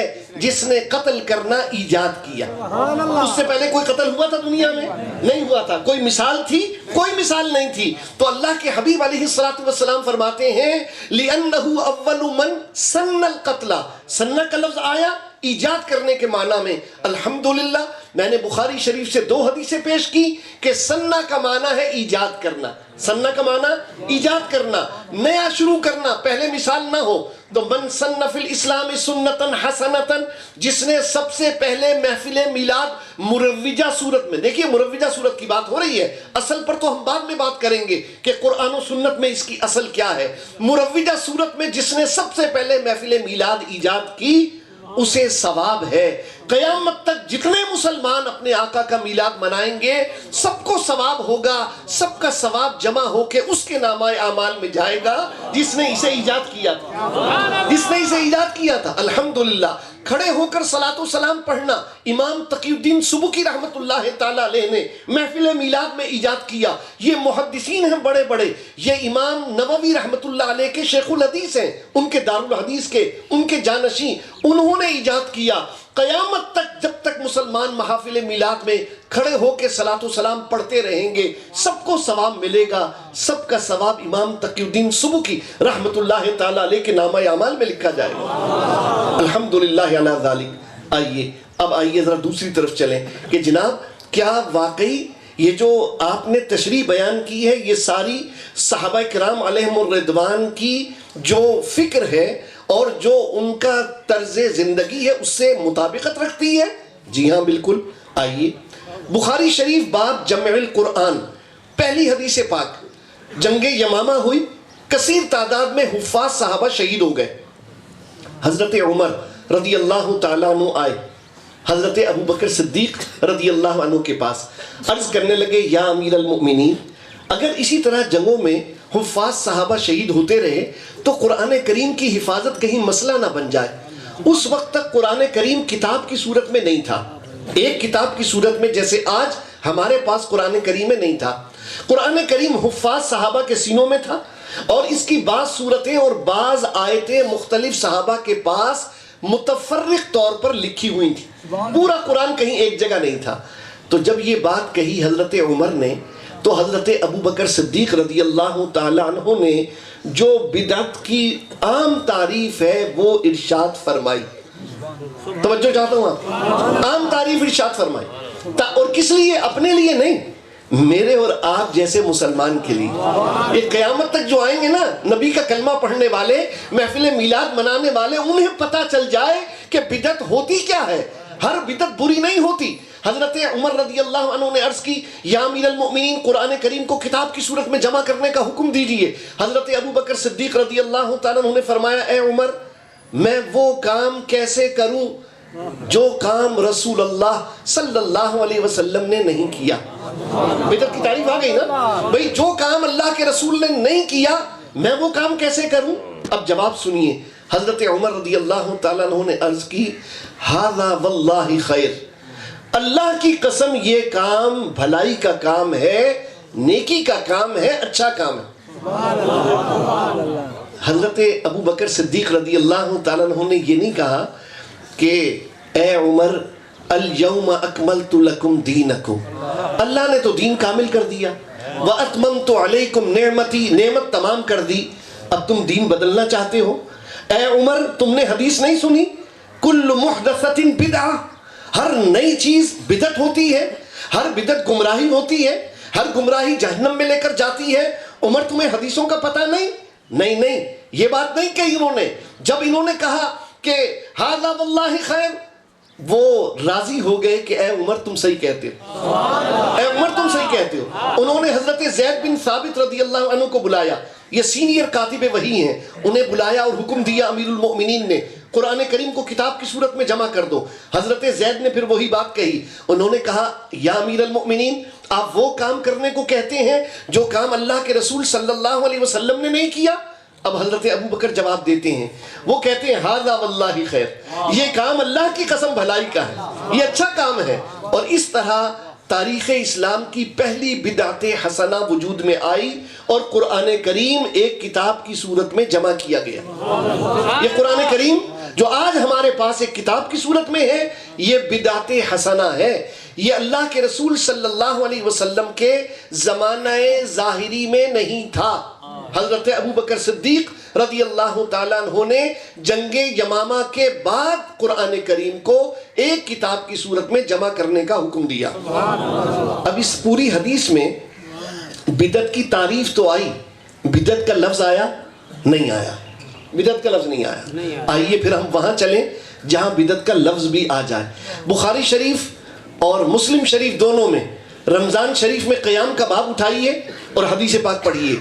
جس نے قتل کرنا ایجاد کیا. اس سے پہلے کوئی قتل ہوا تھا دنیا میں؟ نہیں ہوا تھا. کوئی مثال تھی؟ کوئی مثال نہیں تھی. تو اللہ کے حبیب علیہ السلام فرماتے ہیں لِأَنَّهُ أَوَّلُ مَنْ سَنَّ الْقَتْلَ، سنہ کا لفظ آیا ایجاد کرنے کے معنی میں. الحمدللہ میں نے بخاری شریف سے 2 حدیثیں پیش کی کہ سنہ کا معنی ہے ایجاد کرنا. سنہ کا معنی ایجاد کرنا، نیا شروع کرنا، پہلے مثال نہ ہو. تو من سن فی الاسلام سنتن حسنتن، جس نے سب سے پہلے محفل میلاد مروجہ صورت میں، دیکھیے مروجہ صورت کی بات ہو رہی ہے، اصل پر تو ہم بعد میں بات کریں گے کہ قرآن و سنت میں اس کی اصل کیا ہے. مروجہ صورت میں جس نے سب سے پہلے محفل میلاد ایجاد کی اسے ثواب ہے. قیامت تک جتنے مسلمان اپنے آقا کا میلاد منائیں گے سب کو ثواب ہوگا، سب کا ثواب جمع ہو کے اس کے نامہ اعمال میں جائے گا جس نے اسے ایجاد کیا تھا، جس نے اسے ایجاد کیا تھا. الحمدللہ کھڑے ہو کر صلاۃ و سلام پڑھنا امام تقی الدین سبکی رحمت اللہ تعالیٰ علیہ نے محفل میلاد میں ایجاد کیا. یہ محدثین ہیں بڑے بڑے، یہ امام نووی رحمت اللہ علیہ کے شیخ الحدیث ہیں، ان کے دارالحدیث کے، ان کے جانشین، انہوں نے ایجاد کیا. قیامت تک جب تک مسلمان محافل میلاد میں کھڑے ہو کے صلاۃ و سلام پڑھتے رہیں گے سب کو ثواب ملے گا. سب کا ثواب امام تقی الدین سبکی رحمت اللہ تعالیٰ علیہ کے نامہ اعمال میں لکھا جائے گا. الحمدللہ علی ذالک. آئیے ذرا دوسری طرف چلیں کہ جناب کیا واقعی یہ جو آپ نے تشریح بیان کی ہے یہ ساری صحابہ کرام علیہم الرضوان کی جو فکر ہے اور جو ان کا طرز زندگی ہے اس سے مطابقت رکھتی ہے؟ جی ہاں بالکل. آئیے بخاری شریف باب جمع القرآن، پہلی حدیث پاک، جنگ یمامہ ہوئی، کثیر تعداد میں حفاظ صحابہ شہید ہو گئے. حضرت عمر رضی اللہ تعالیٰ عنہ آئے حضرت ابو بکر صدیق رضی اللہ عنہ کے پاس، عرض کرنے لگے یا امیر المؤمنین، اگر اسی طرح جنگوں میں حفاظ صحابہ شہید ہوتے رہے تو قرآن کریم کی حفاظت کہیں مسئلہ نہ بن جائے. اس وقت تک قرآن کریم کتاب کی صورت میں نہیں تھا، ایک کتاب کی صورت میں جیسے آج ہمارے پاس قرآن کریم میں نہیں تھا. قرآن کریم حفاظ صحابہ کے سینوں میں تھا اور اس کی بعض صورتیں اور بعض آیتیں مختلف صحابہ کے پاس متفرق طور پر لکھی ہوئی تھی، پورا قرآن کہیں ایک جگہ نہیں تھا. تو جب یہ بات کہی حضرت عمر نے تو حضرت ابو بکر صدیق رضی اللہ تعالیٰ عنہ نے جو بدعت کی عام تعریف ہے وہ ارشاد فرمائی. توجہ چاہتا ہوں آپ، عام تعریف ارشاد فرمائی. اور کس لیے؟ اپنے لیے نہیں، میرے اور آپ جیسے مسلمان کے لیے. یہ قیامت تک جو آئیں گے نا نبی کا کلمہ پڑھنے والے، محفل میلاد منانے والے، انہیں پتہ چل جائے کہ بدعت ہوتی کیا ہے. ہر بدعت بری نہیں ہوتی. حضرت عمر رضی اللہ عنہ نے عرض کی یا امیر المؤمنین قرآن کریم کو کتاب کی صورت میں جمع کرنے کا حکم دیجئے. حضرت ابو بکر صدیق رضی اللہ تعالیٰ عنہ نے فرمایا اے عمر میں وہ کام کیسے کروں جو کام رسول اللہ صلی اللہ علیہ وسلم نے نہیں کیا. بدعت کی تعریف آ گئی نا بھئی، جو کام اللہ کے رسول نے نہیں کیا میں وہ کام کیسے کروں. اب جواب سنیے. حضرت عمر رضی اللہ تعالیٰ عنہ نے عرض کی ھذا واللہ خیر، اللہ کی قسم یہ کام بھلائی کا کام ہے، نیکی کا کام ہے، اچھا کام ہے. حضرت ابو بکر صدیق رضی اللہ تعالیٰ عنہ نے یہ نہیں کہا کہ اے عمر الیوم اکملت لکم دینکم، اللہ نے تو دین کامل کر دیا، وَأَتْمَمْتُ عَلَيْكُمْ نِعْمَتِي، نعمت تمام کر دی، اب تم دین بدلنا چاہتے ہو؟ اے عمر تم نے حدیث نہیں سنی؟ کل محدثۃ بدعہ، ہر نئی چیز بدعت ہوتی ہے، ہر بدعت گمراہی ہوتی ہے، ہر گمراہی جہنم میں لے کر جاتی ہے۔ عمر تمہیں حدیثوں کا پتہ نہیں؟ نہیں یہ بات نہیں کہی انہوں نے۔ جب انہوں نے کہا کہ ھذا واللہ خیر، وہ راضی ہو گئے کہ اے عمر تم صحیح کہتے ہو، اے عمر تم صحیح کہتے ہو۔ انہوں نے حضرت زید بن ثابت رضی اللہ عنہ کو بلایا، یہ سینئر کاتب وحی ہیں، انہیں بلایا اور حکم دیا امیر المؤمنین نے قرآن کریم کو کتاب کی صورت میں جمع کر دو۔ حضرت زید نے پھر وہی بات کہی، انہوں نے کہا یا امیر المؤمنین آپ وہ کام کرنے کو کہتے ہیں جو کام اللہ کے رسول صلی اللہ علیہ وسلم نے نہیں کیا؟ اب حضرت ابو بکر جواب دیتے ہیں، وہ کہتے ہیں ھذا واللہ خیر، یہ کام اللہ کی قسم بھلائی کا ہے، یہ اچھا کام ہے۔ اور اس طرح تاریخ اسلام کی پہلی بدعت حسنہ وجود میں آئی اور قرآن کریم ایک کتاب کی صورت میں جمع کیا گیا۔ یہ قرآن کریم جو آج ہمارے پاس ایک کتاب کی صورت میں ہے، یہ بدعت حسنہ ہے۔ یہ اللہ کے رسول صلی اللہ علیہ وسلم کے زمانہ ظاہری میں نہیں تھا۔ حضرت ابو بکر صدیق رضی اللہ تعالیٰ عنہ نے جنگ یمامہ کے بعد قرآن کریم کو ایک کتاب کی صورت میں جمع کرنے کا حکم دیا۔ اب اس پوری حدیث میں بدعت کی تعریف تو آئی، بدعت کا لفظ آیا نہیں آیا، بدعت کا لفظ نہیں آیا۔ آئیے پھر ہم وہاں چلیں جہاں بدعت کا لفظ بھی آ جائے۔ بخاری شریف اور مسلم شریف دونوں میں رمضان شریف میں قیام کا باب اٹھائیے اور حدیث پاک پڑھیے۔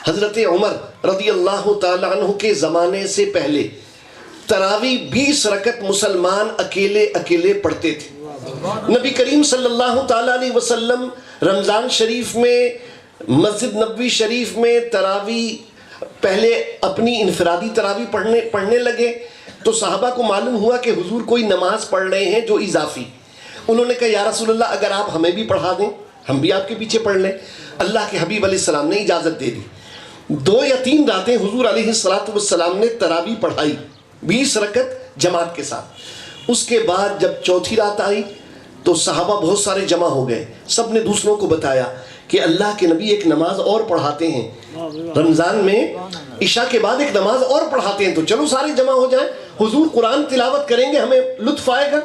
حضرت عمر رضی اللہ تعالیٰ عنہ کے زمانے سے پہلے تراویح 20 رکعت مسلمان اکیلے پڑھتے تھے۔ نبی کریم صلی اللہ تعالیٰ علیہ وسلم رمضان شریف میں مسجد نبوی شریف میں تراویح پہلے اپنی انفرادی تراویح پڑھنے لگے تو صحابہ کو معلوم ہوا کہ حضور کوئی نماز پڑھ رہے ہیں جو اضافی۔ انہوں نے کہا یا رسول اللہ اگر آپ ہمیں بھی پڑھا دیں ہم بھی آپ کے پیچھے پڑھ لیں۔ اللہ کے حبیب علیہ السلام نے اجازت دے دی۔ 2 یا 3 راتیں حضور علیہ السلام نے تراویح پڑھائی 20 رکعت جماعت کے ساتھ۔ اس کے بعد جب چوتھی رات آئی تو صحابہ بہت سارے جمع ہو گئے، سب نے دوسروں کو بتایا کہ اللہ کے نبی ایک نماز اور پڑھاتے ہیں رمضان میں، عشاء کے بعد ایک نماز اور پڑھاتے ہیں، تو چلو سارے جمع ہو جائیں، حضور قرآن تلاوت کریں گے ہمیں لطف آئے گا۔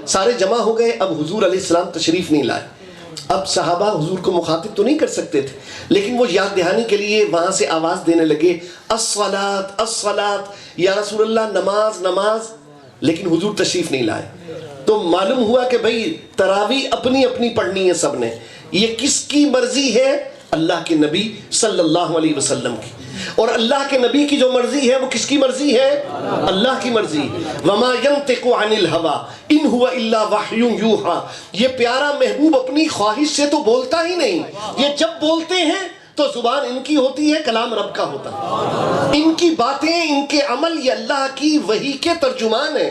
سارے جمع ہو گئے۔ اب حضور علیہ السلام تشریف نہیں لائے۔ اب صحابہ حضور کو مخاطب تو نہیں کر سکتے تھے، لیکن وہ یاد دہانی کے لیے وہاں سے آواز دینے لگے الصلاۃ الصلاۃ، یا رسول اللہ نماز نماز، لیکن حضور تشریف نہیں لائے۔ تو معلوم ہوا کہ بھئی تراویح اپنی اپنی پڑھنی ہے سب نے۔ یہ کس کی مرضی ہے؟ اللہ کے نبی صلی اللہ علیہ وسلم کی۔ اور اللہ کے نبی کی جو مرضی ہے وہ کس کی مرضی ہے؟ اللہ کی مرضی۔ وما ينطق عن الهوى ان هو الا وحی یوحى، یہ پیارا محبوب اپنی خواہش سے تو بولتا ہی نہیں، یہ جب بولتے ہیں تو زبان ان کی ہوتی ہے، کلام رب کا ہوتا ہے۔ ان کی باتیں، ان کے عمل یہ اللہ کی وحی کے ترجمان ہیں۔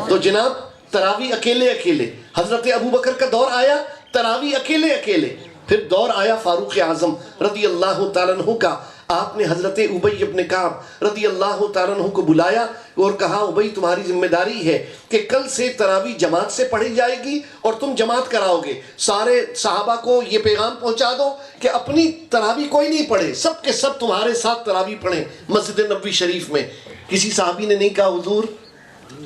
تو جناب تراویح اکیلے، حضرت ابو بکر کا دور آیا تراویح اکیلے، پھر دور آیا فاروق اعظم رضی اللہ تعالیٰ عنہ کا۔ آپ نے حضرت ابی ابن کعب رضی اللہ تعالیٰ عنہ کو بلایا اور کہا ابی تمہاری ذمہ داری ہے کہ کل سے تراویح جماعت سے پڑھی جائے گی اور تم جماعت کراؤ گے۔ سارے صحابہ کو یہ پیغام پہنچا دو کہ اپنی تراویح کوئی نہیں پڑھے، سب کے سب تمہارے ساتھ تراویح پڑھیں مسجد نبوی شریف میں۔ کسی صحابی نے نہیں کہا حضور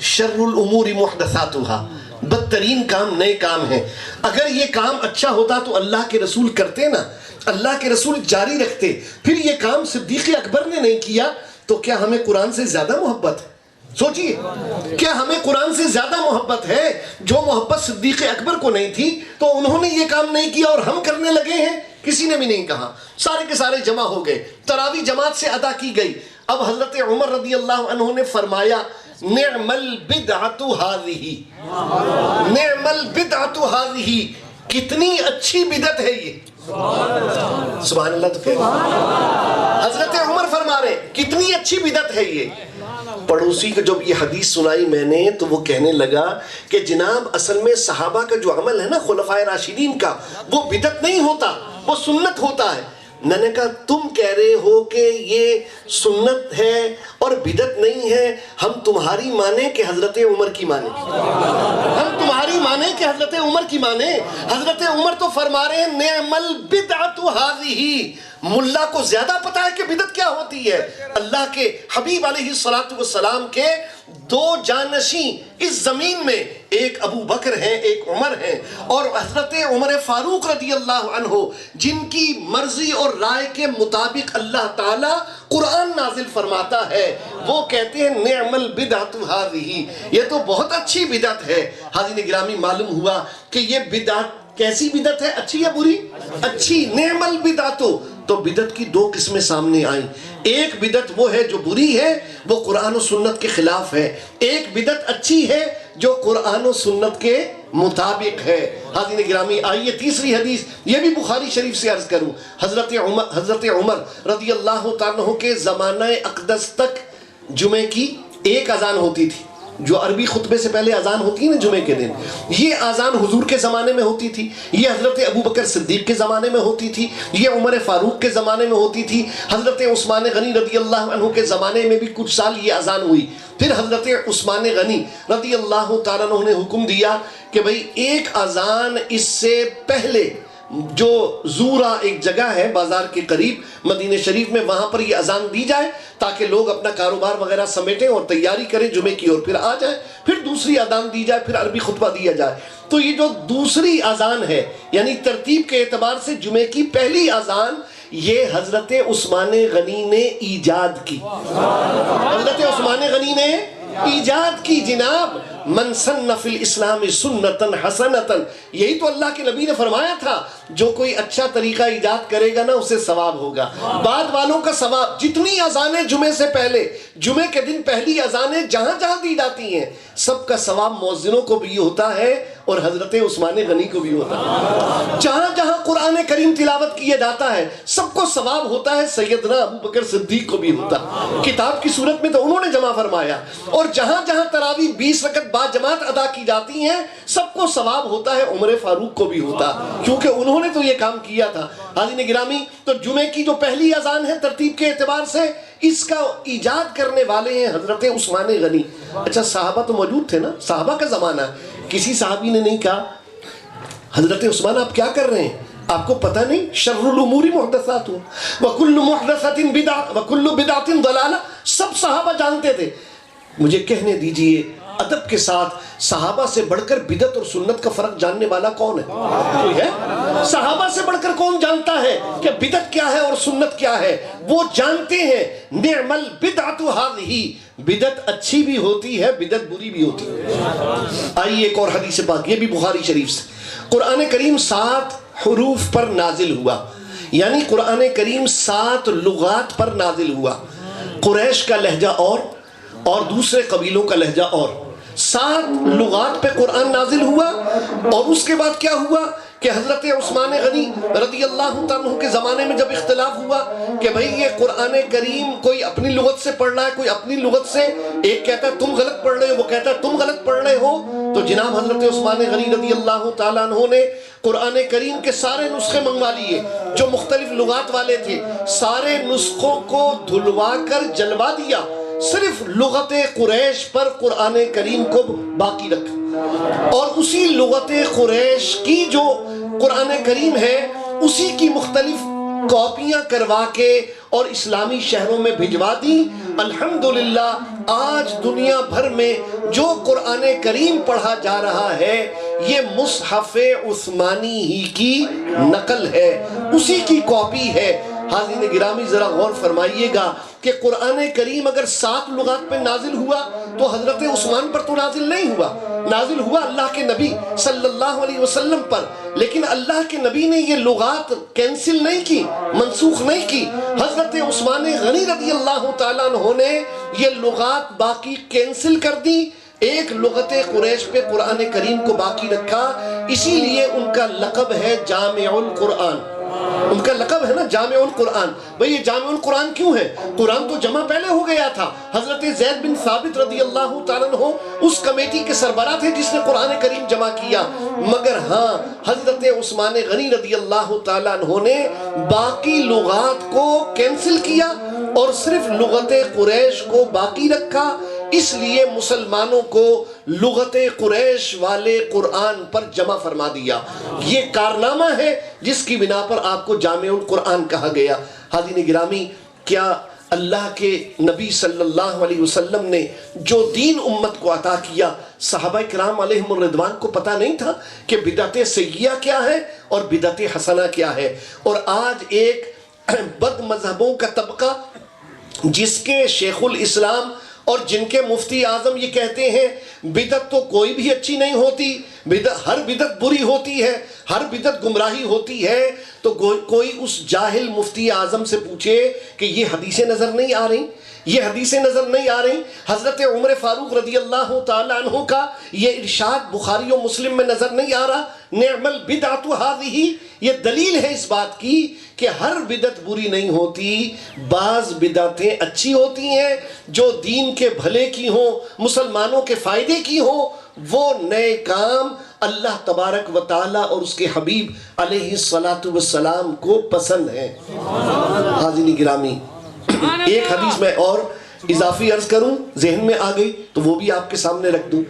شر الامور محدثاتها، بدترین کام نئے کام ہیں، اگر یہ کام اچھا ہوتا تو اللہ کے رسول کرتے نا، اللہ کے رسول جاری رکھتے۔ پھر یہ کام صدیق اکبر نے نہیں کیا تو کیا ہمیں قرآن سے زیادہ محبت ہے؟ سوچئے کیا ہمیں قرآن سے زیادہ محبت ہے؟ جو محبت صدیق اکبر کو نہیں تھی تو انہوں نے یہ کام نہیں کیا اور ہم کرنے لگے ہیں؟ کسی نے بھی نہیں کہا۔ سارے کے سارے جمع ہو گئے، تراویح جماعت سے ادا کی گئی۔ اب حضرت عمر رضی اللہ عنہ نے فرمایا نعم البدعۃ ھذہ، نعم البدعۃ ھذہ، کتنی اچھی بدعت ہے یہ۔ سبحان اللہ تو کہہ حضرت عمر فرما رہے کتنی اچھی بدعت ہے یہ۔ پڑوسی کو جب یہ حدیث سنائی میں نے تو وہ کہنے لگا کہ جناب اصل میں صحابہ کا جو عمل ہے نا خلفائے راشدین کا، وہ بدعت نہیں ہوتا، وہ سنت ہوتا ہے۔ میں نے کہا تم کہہ رہے ہو کہ یہ سنت ہے اور بدعت نہیں ہے، ہم تمہاری مانیں کہ حضرت عمر کی مانیں؟ ہم تمہاری مانیں کہ حضرت عمر کی مانے. حضرت عمر تو فرما رہے ہیں نعم البدعۃ ہذہ. ملا کو زیادہ پتا ہے کہ بدعت کیا ہوتی ہے. اللہ کے حبیب علیہ السلام کے دو جانشین اس زمین میں ایک ابو بکر ہیں ایک عمر ہیں, اور حضرت عمر فاروق رضی اللہ عنہ جن کی مرضی اور رائے کے مطابق اللہ تعالی قرآن نازل فرماتا ہے, وہ کہتے ہیں نعم البدعۃ ہذہ, یہ تو بہت اچھی بدعت ہے. حاضرین گرامی, معلوم ہوا کہ یہ بدعت کیسی بدعت ہے, اچھی یا بری؟ اچھی. نعم البدعۃ. تو بدعت کی دو قسمیں سامنے آئیں. ایک بدعت وہ ہے جو بری ہے, وہ قرآن و سنت کے خلاف ہے. ایک بدعت اچھی ہے جو قرآن و سنت کے مطابق ہے. حاضرین گرامی, آئیے تیسری حدیث, یہ بھی بخاری شریف سے عرض کروں. حضرت عمر رضی اللہ تعالیٰ عنہ کے زمانہ اقدس تک جمعے کی ایک اذان ہوتی تھی, جو عربی خطبے سے پہلے اذان ہوتی ہے نا جمعے کے دن. یہ اذان حضور کے زمانے میں ہوتی تھی, یہ حضرت ابو بکر صدیق کے زمانے میں ہوتی تھی, یہ عمر فاروق کے زمانے میں ہوتی تھی, حضرت عثمان غنی رضی اللہ عنہ کے زمانے میں بھی کچھ سال یہ اذان ہوئی. پھر حضرت عثمان غنی رضی اللہ تعالیٰ عنہ نے حکم دیا کہ بھئی ایک اذان اس سے پہلے جو زورا ایک جگہ ہے بازار کے قریب مدینہ شریف میں, وہاں پر یہ اذان دی جائے تاکہ لوگ اپنا کاروبار وغیرہ سمیٹیں اور تیاری کریں جمعے کی, اور پھر آ جائیں. پھر دوسری اذان دی جائے, پھر عربی خطبہ دیا جائے. تو یہ جو دوسری اذان ہے, یعنی ترتیب کے اعتبار سے جمعے کی پہلی اذان, یہ حضرت عثمان غنی نے ایجاد کی. حضرت عثمان غنی نے ایجاد کی. جناب, من سن فی الاسلام سنتا حسنتا, یہی تو اللہ کے نبی نے فرمایا تھا, جو کوئی اچھا طریقہ ایجاد کرے گا نا اسے ثواب ہوگا. بعد والوں کا ثواب, جتنی اذانیں جمعے سے پہلے, جمعے کے دن پہلی اذانیں جہاں جہاں دی جاتی ہیں, سب کا ثواب مؤذنوں کو بھی ہوتا ہے اور حضرت عثمان غنی کو بھی ہوتا ہے. جہاں جہاں قرآن کریم تلاوت کیا جاتا ہے سب کو ثواب ہوتا ہے, سیدنا ابو بکر صدیق کو بھی ہوتا. کتاب کی صورت میں تو انہوں نے جمع فرمایا, اور جہاں جہاں تراویح 20 رکعت با جماعت ادا کی جاتی ہیں سب کو ثواب ہوتا ہے, عمر فاروق کو بھی ہوتا, کیونکہ انہوں نے تو یہ کام کیا تھا. حاضرین گرامی, تو جمعے کی جو پہلی اذان ہے ترتیب کے اعتبار سے, اس کا ایجاد کرنے والے ہیں حضرت عثمان غنی. اچھا, صحابہ تو موجود تھے نا, صحابہ کا زمانہ ہے. کسی صحابی نے نہیں کہا حضرت عثمان آپ کیا کر رہے ہیں, آپ کو پتہ نہیں شر الامور محدثات وکل محدثۃ بدعۃ وکل بدعۃ ضلالہ. سب صحابہ جانتے تھے. مجھے کہنے دیجئے ادب کے ساتھ, صحابہ سے بڑھ کر بدعت اور سنت کا فرق جاننے والا کون ہے؟ کوئی ہے؟ صحابہ سے بڑھ کر کون جانتا ہے کہ بدعت کیا ہے اور سنت کیا ہے؟ وہ جانتے ہیں. نعم البدعۃ ہذہ, بدعت اچھی بھی ہوتی ہے, بدعت بری بھی ہوتی ہے. آئیے ایک اور حدیث پاک, یہ بھی بخاری شریف سے. قرآن کریم 7 حروف پر نازل ہوا, یعنی قرآن کریم 7 لغات پر نازل ہوا. قریش کا لہجہ اور دوسرے قبیلوں کا لہجہ اور. 7 لغات پہ قرآن نازل ہوا. اور اس کے بعد کیا ہوا کہ حضرت عثمان غنی رضی اللہ عنہ کے زمانے میں جب اختلاف ہوا کہ بھئی یہ قرآن کریم کوئی اپنی لغت سے پڑھ رہا ہے, کوئی اپنی لغت سے, ایک کہتا ہے تم غلط پڑھ رہے ہو, وہ کہتا ہے تم غلط پڑھ رہے ہو, تو جناب حضرت عثمان غنی رضی اللہ تعالیٰ عنہ نے قرآن کریم کے سارے نسخے منگوا لیے جو مختلف لغات والے تھے. سارے نسخوں کو دھلوا کر جلوا دیا, صرف لغت قریش پر قرآن کریم کو باقی رکھا, اور اسی لغت قریش کی جو قرآن کریم ہے اسی کی مختلف کاپیاں کروا کے اور اسلامی شہروں میں بھجوا دی. الحمدللہ آج دنیا بھر میں جو قرآن کریم پڑھا جا رہا ہے یہ مصحف عثمانی ہی کی نقل ہے, اسی کی کاپی ہے. حاضرین گرامی, ذرا غور فرمائیے گا کہ قرآن کریم اگر 7 لغات پہ نازل ہوا تو حضرت عثمان پر تو نازل نہیں ہوا, نازل ہوا اللہ کے نبی صلی اللہ علیہ وسلم پر. لیکن اللہ کے نبی نے یہ لغات کینسل نہیں کی, منسوخ نہیں کی. حضرت عثمان غنی رضی اللہ تعالیٰ عنہ نے یہ لغات باقی کینسل کر دی, ایک لغت قریش پہ قرآن کریم کو باقی رکھا. اسی لیے ان کا لقب ہے جامع القرآن. ان کا لقب ہے نا جامع القرآن. بھئی یہ جامع القرآن کیوں ہے؟ قرآن تو جمع پہلے ہو گیا تھا. حضرت زید بن ثابت رضی اللہ تعالیٰ عنہ اس کمیٹی کے سربراہ تھے جس نے قرآن کریم جمع کیا. مگر ہاں حضرت عثمان غنی رضی اللہ تعالیٰ عنہ نے باقی لغات کو کینسل کیا اور صرف لغت قریش کو باقی رکھا. اس لیے مسلمانوں کو لغت قریش والے قرآن پر جمع فرما دیا. یہ کارنامہ ہے جس کی بنا پر آپ کو جامع القرآن کہا گیا. حاضرین گرامی، کیا اللہ کے نبی صلی اللہ علیہ وسلم نے جو دین امت کو عطا کیا، صحابہ کرام علیہم الرضوان کو پتہ نہیں تھا کہ بدعت سیئہ کیا ہے اور بدعت حسنہ کیا ہے؟ اور آج ایک بد مذہبوں کا طبقہ جس کے شیخ الاسلام اور جن کے مفتی اعظم یہ کہتے ہیں بدعت تو کوئی بھی اچھی نہیں ہوتی، ہر بدعت بری ہوتی ہے، ہر بدعت گمراہی ہوتی ہے، تو کوئی اس جاہل مفتی اعظم سے پوچھے کہ یہ حدیثیں نظر نہیں آ رہی، یہ حدیثیں نظر نہیں آ رہی؟ حضرت عمر فاروق رضی اللہ تعالیٰ عنہ کا یہ ارشاد بخاری و مسلم میں نظر نہیں آ رہا، نعم البدعۃ ھذہ، یہ دلیل ہے اس بات کی کہ ہر بدعت بری نہیں ہوتی، بعض بدعتیں اچھی ہوتی ہیں جو دین کے بھلے کی ہوں، مسلمانوں کے فائدے کی ہوں. وہ نئے کام اللہ تبارک و تعالیٰ اور اس کے حبیب علیہ السلام کو پسند ہیں. حاضرین گرامی، ایک حدیث میں اور اضافی عرض کروں، ذہن میں آ گئی تو وہ بھی آپ کے سامنے رکھ دوں.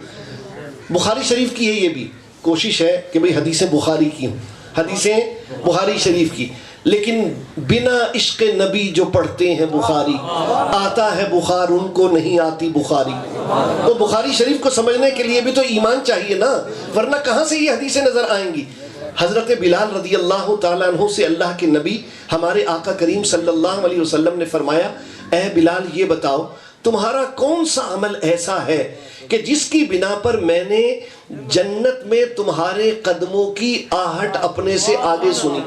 بخاری شریف کی ہے، یہ بھی کوشش ہے کہ بھئی حدیثیں بخاری کی ہوں، حدیثیں بخاری شریف کی، لیکن بنا عشق نبی جو پڑھتے ہیں بخاری، آتا ہے بخار ان کو نہیں آتی بخاری. تو بخاری شریف کو سمجھنے کے لیے بھی تو ایمان چاہیے نا، ورنہ کہاں سے یہ حدیثیں نظر آئیں گی؟ حضرت بلال رضی اللہ تعالیٰ عنہ سے اللہ کے نبی ہمارے آقا کریم صلی اللہ علیہ وسلم نے فرمایا، اے بلال یہ بتاؤ تمہارا کون سا عمل ایسا ہے کہ جس کی بنا پر میں نے جنت میں تمہارے قدموں کی آہٹ اپنے سے آگے سنی؟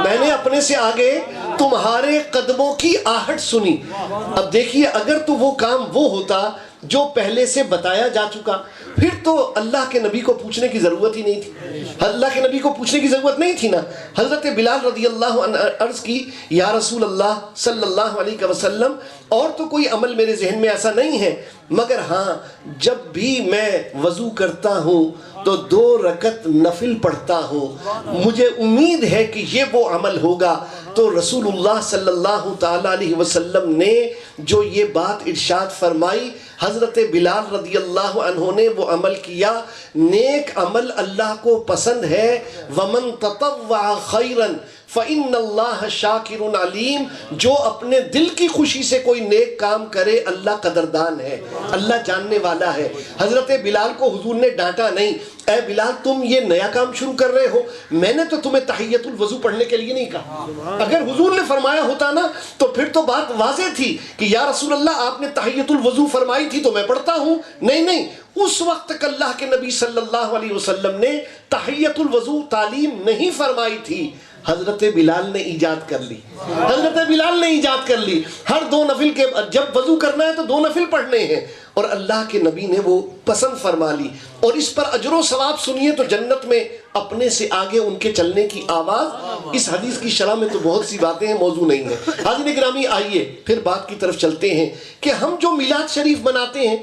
میں نے اپنے سے آگے تمہارے قدموں کی آہٹ سنی. اب دیکھیے، اگر تو وہ کام وہ ہوتا جو پہلے سے بتایا جا چکا، پھر تو اللہ کے نبی کو پوچھنے کی ضرورت ہی نہیں تھی، اللہ کے نبی کو پوچھنے کی ضرورت نہیں تھی نا. حضرت بلال رضی اللہ عنہ عرض کی، یا رسول اللہ صلی اللہ علیہ وسلم، اور تو کوئی عمل میرے ذہن میں ایسا نہیں ہے، مگر ہاں جب بھی میں وضو کرتا ہوں تو 2 رکعت نفل پڑھتا ہوں، مجھے امید ہے کہ یہ وہ عمل ہوگا. تو رسول اللہ صلی اللہ تعالیٰ علیہ وسلم نے جو یہ بات ارشاد فرمائی، حضرت بلال رضی اللہ عنہ نے وہ عمل کیا. نیک عمل اللہ کو پسند ہے. وَمَن تَطَوَّعَ خَيْرًا فَإِنَّ اللَّهَ شَاكِرٌ عَلِيمٌ، جو اپنے دل کی خوشی سے کوئی نیک کام کرے اللہ قدردان ہے، اللہ جاننے والا ہے. حضرت بلال کو حضور نے ڈانٹا نہیں، اے بلال تم یہ نیا کام شروع کر رہے ہو، میں نے تو تمہیں تحیۃ الوضو پڑھنے کے لیے نہیں کہا. اگر حضور نے فرمایا ہوتا نا تو پھر تو بات واضح تھی کہ یا رسول اللہ آپ نے تحیۃ الوضو فرمائی تھی تو میں پڑھتا ہوں. نہیں، اس وقت تک اللہ کے نبی صلی اللہ علیہ وسلم نے تحیۃ الوضو تعلیم نہیں فرمائی تھی. حضرت بلال نے ایجاد کر لی، حضرت بلال نے ایجاد کر لی. ہر 2 نفل کے جب وضو کرنا ہے تو 2 نفل پڑھنے ہیں، اور اللہ کے نبی نے وہ پسند فرما لی. اور اس پر اجر و ثواب سنیے تو جنت میں اپنے سے آگے ان کے چلنے کی آواز. اس حدیث کی شرح میں تو بہت سی باتیں ہیں، موضوع نہیں ہے. حاضرین گرامی، آئیے پھر بات کی طرف چلتے ہیں کہ ہم جو میلاد شریف مناتے ہیں،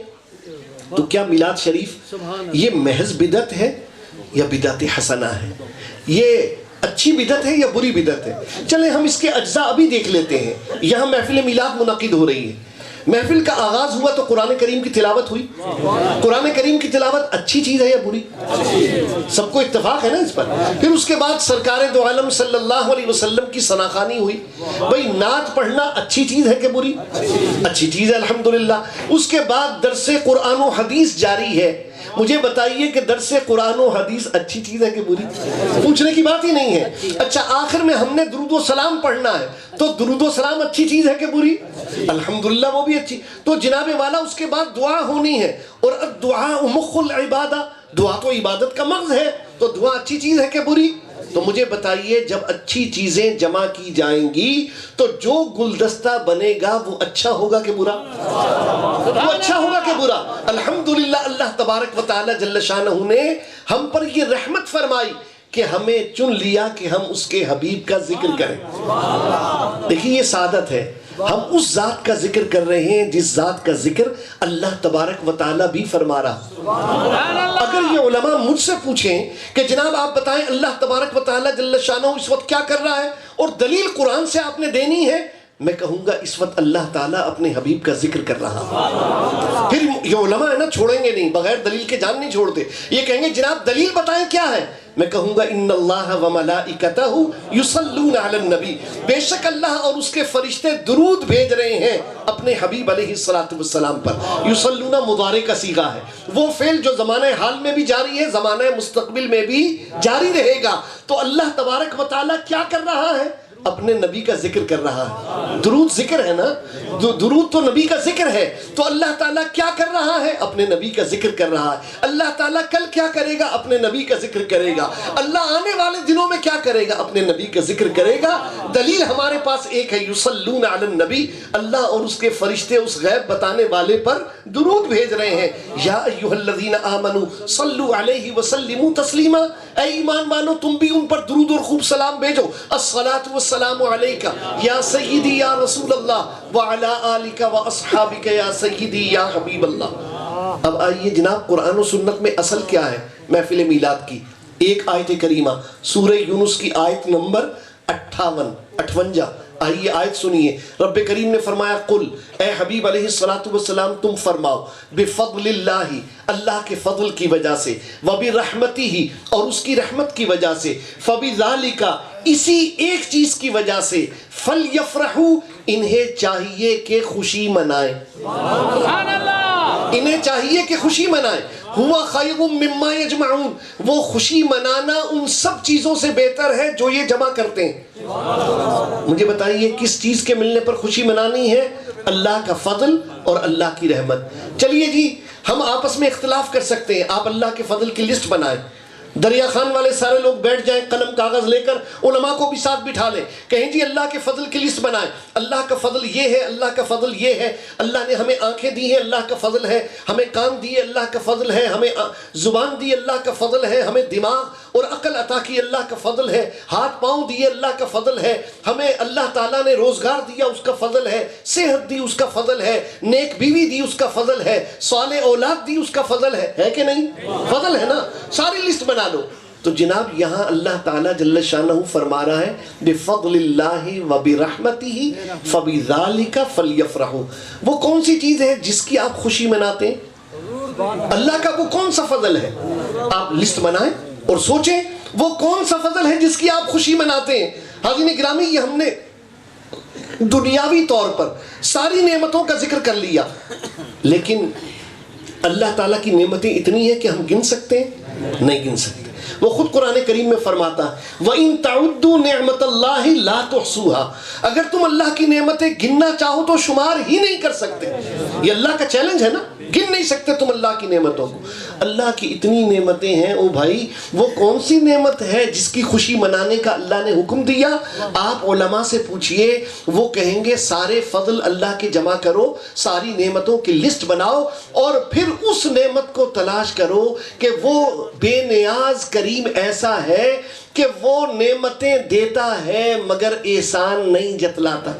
تو کیا میلاد شریف یہ محض بدعت ہے یا بدعت حسنہ ہے؟ یہ اچھی بدعت ہے یا بری بدعت ہے؟ چلیں ہم اس کے اجزاء ابھی دیکھ لیتے ہیں. یہاں محفل میلاد منعقد ہو رہی ہے، محفل کا آغاز ہوا تو قرآن کریم کی تلاوت ہوئی. قرآن کریم کی تلاوت اچھی چیز ہے یا بری؟ سب کو اتفاق ہے نا اس پر. پھر اس کے بعد سرکار دو عالم صلی اللہ علیہ وسلم کی ثناخوانی ہوئی. بھئی نعت پڑھنا اچھی چیز ہے کہ بری؟ اچھی چیز ہے الحمدللہ. اس کے بعد درس قرآن و حدیث جاری ہے. مجھے بتائیے کہ درس قرآن و حدیث اچھی چیز ہے کہ بری؟ پوچھنے کی بات ہی نہیں ہے. اچھا آخر میں ہم نے درود و سلام پڑھنا ہے تو درود و سلام اچھی چیز ہے کہ بری؟ الحمدللہ وہ بھی اچھی. تو جناب والا اس کے بعد دعا ہونی ہے، اور الدعاء مخ العبادہ، دعا تو عبادت کا مغز ہے، تو دعا اچھی چیز ہے کہ بری؟ تو مجھے بتائیے جب اچھی چیزیں جمع کی جائیں گی تو جو گلدستہ بنے گا وہ اچھا ہوگا کہ برا؟ وہ اچھا ہوگا کہ برا؟ الحمدللہ اللہ تبارک و تعالی جل شانہ نے ہم پر یہ رحمت فرمائی کہ ہمیں چن لیا کہ ہم اس کے حبیب کا ذکر کریں. دیکھیے یہ سعادت ہے. ہم اس ذات کا ذکر کر رہے ہیں جس ذات کا ذکر اللہ تبارک و تعالیٰ بھی فرما رہا. اگر یہ علماء مجھ سے پوچھیں کہ جناب آپ بتائیں اللہ تبارک و تعالیٰ جل شانہ اس وقت کیا کر رہا ہے، اور دلیل قرآن سے آپ نے دینی ہے، میں کہوں گا اس وقت اللہ تعالیٰ اپنے حبیب کا ذکر کر رہا ہے. پھر یہ علماء ہے نا چھوڑیں گے نہیں, بغیر دلیل کے جان نہیں چھوڑتے. یہ کہیں گے جناب دلیل بتائیں کیا ہے. میں کہوں گا ان اللہ و ملائکتہ یصلون علی النبی, بے شک اللہ اور اس کے فرشتے درود بھیج رہے ہیں اپنے حبیب علیہ السلام پر. یصلون مضارع کا صیغہ ہے, وہ فعل جو زمانہ حال میں بھی جاری ہے, زمانہ مستقبل میں بھی جاری رہے گا. تو اللہ تبارک و تعالیٰ کیا کر رہا ہے؟ اپنے نبی کا ذکر کر رہا ہے. درود ذکر ہے نا, درود تو نبی کا ذکر ہے. تو اللہ تعالیٰ کیا کر رہا ہے؟ اپنے نبی کا ذکر کر رہا ہے. اللہ تعالیٰ کل کیا کرے گا؟ اپنے نبی کا ذکر کرے گا. اللہ آنے والے دنوں میں کیا کرے گا؟ اپنے نبی کا ذکر کرے گا. دلیل ہمارے پاس ایک ہے, یصلون علی النبی, اللہ اور اس کے فرشتے اس غیب بتانے والے پر درود بھیج رہے ہیں. یا ایھا الذین آمنوا صلوا علیہ وسلموا تسلیما, اے ایمان والو تم بھی ان پر درود اور خوب سلام بھیجو. الصلاۃ والسلام علیکہ یا سیدی یا رسول اللہ وعلی آلک واصحابک یا سیدی یا حبیب اللہ. اب آئیے جناب, قرآن و سنت میں اصل کیا ہے محفل میلاد کی؟ ایک آیت کریمہ سورہ یونس کی آیت نمبر 58. آئیے آیت سنیے. رب کریم نے فرمایا قل, اے حبیب علیہ السلام تم فرماؤ, بفضل اللہ, اللہ کے فضل کی وجہ سے, وبرحمتہ, اور اس کی رحمت کی وجہ سے, فبذالک, اسی ایک چیز کی وجہ سے, فلیفرحوا, انہیں چاہیے کہ خوشی منائیں. سبحان اللہ, انہیں چاہیے کہ خوشی منائیں. ہوا خیر مما یجمعون, وہ خوشی منانا ان سب چیزوں سے بہتر ہے جو یہ جمع کرتے ہیں. مجھے بتائیے کس چیز کے ملنے پر خوشی منانی ہے؟ اللہ کا فضل اور اللہ کی رحمت. چلیے جی, ہم آپس میں اختلاف کر سکتے ہیں, آپ اللہ کے فضل کی لسٹ بنائیں. دریا خان والے سارے لوگ بیٹھ جائیں قلم کاغذ لے کر, علماء کو بھی ساتھ بٹھا لیں, کہیں جی اللہ کے فضل کی لسٹ بنائیں. اللہ کا فضل یہ ہے, اللہ کا فضل یہ ہے, اللہ نے ہمیں آنکھیں دی ہیں, اللہ کا فضل ہے, ہمیں کان دیے, اللہ کا فضل ہے, ہمیں زبان دی, اللہ کا فضل ہے, ہمیں دماغ اور عقل عطا کی, اللہ کا فضل ہے, ہاتھ پاؤں دیے, اللہ کا فضل ہے, ہمیں اللہ تعالیٰ نے روزگار دیا, اس کا فضل ہے, صحت دی, اس کا فضل ہے, نیک بیوی دی, اس کا فضل ہے, صالح اولاد دی, اس کا فضل ہے کہ نہیں؟ فضل ہے نا. ساری لسٹ بنا لو. تو جناب یہاں اللہ تعالیٰ جل شانہ فرما رہا ہے بفضل اللہ وبرحمتہ فبذالک فلیفرحوا. وہ کون سی چیز ہے جس کی آپ خوشی مناتے ہیں؟ اللہ کا وہ کون سا فضل ہے؟ آپ لسٹ بنائیں اور سوچیں وہ کون سا فضل ہے جس کی آپ خوشی مناتے ہیں. حاضرین گرامی, یہ ہم نے دنیاوی طور پر ساری نعمتوں کا ذکر کر لیا, لیکن اللہ تعالیٰ کی نعمتیں اتنی ہیں کہ ہم گن سکتے ہیں؟ نہیں گن سکتے. وہ خود قرآن کریم میں فرماتا ہے وَإِن تَعُدُّوا نِعْمَةَ اللَّهِ لَا تُحْصُوهَا, اگر تم اللہ کی نعمتیں گننا چاہو تو شمار ہی نہیں کر سکتے. یہ اللہ کا چیلنج ہے نا, گن نہیں سکتے تم اللہ کی نعمتوں کو. اللہ کی اتنی نعمتیں ہیں, او بھائی وہ کون سی نعمت ہے جس کی خوشی منانے کا اللہ نے حکم دیا؟ آپ علماء سے پوچھئے, وہ کہیں گے سارے فضل اللہ کے جمع کرو, ساری نعمتوں کی لسٹ بناؤ, اور پھر اس نعمت کو تلاش کرو کہ وہ بے نیاز کریم ایسا ہے کہ وہ نعمتیں دیتا ہے مگر احسان نہیں جتلاتا.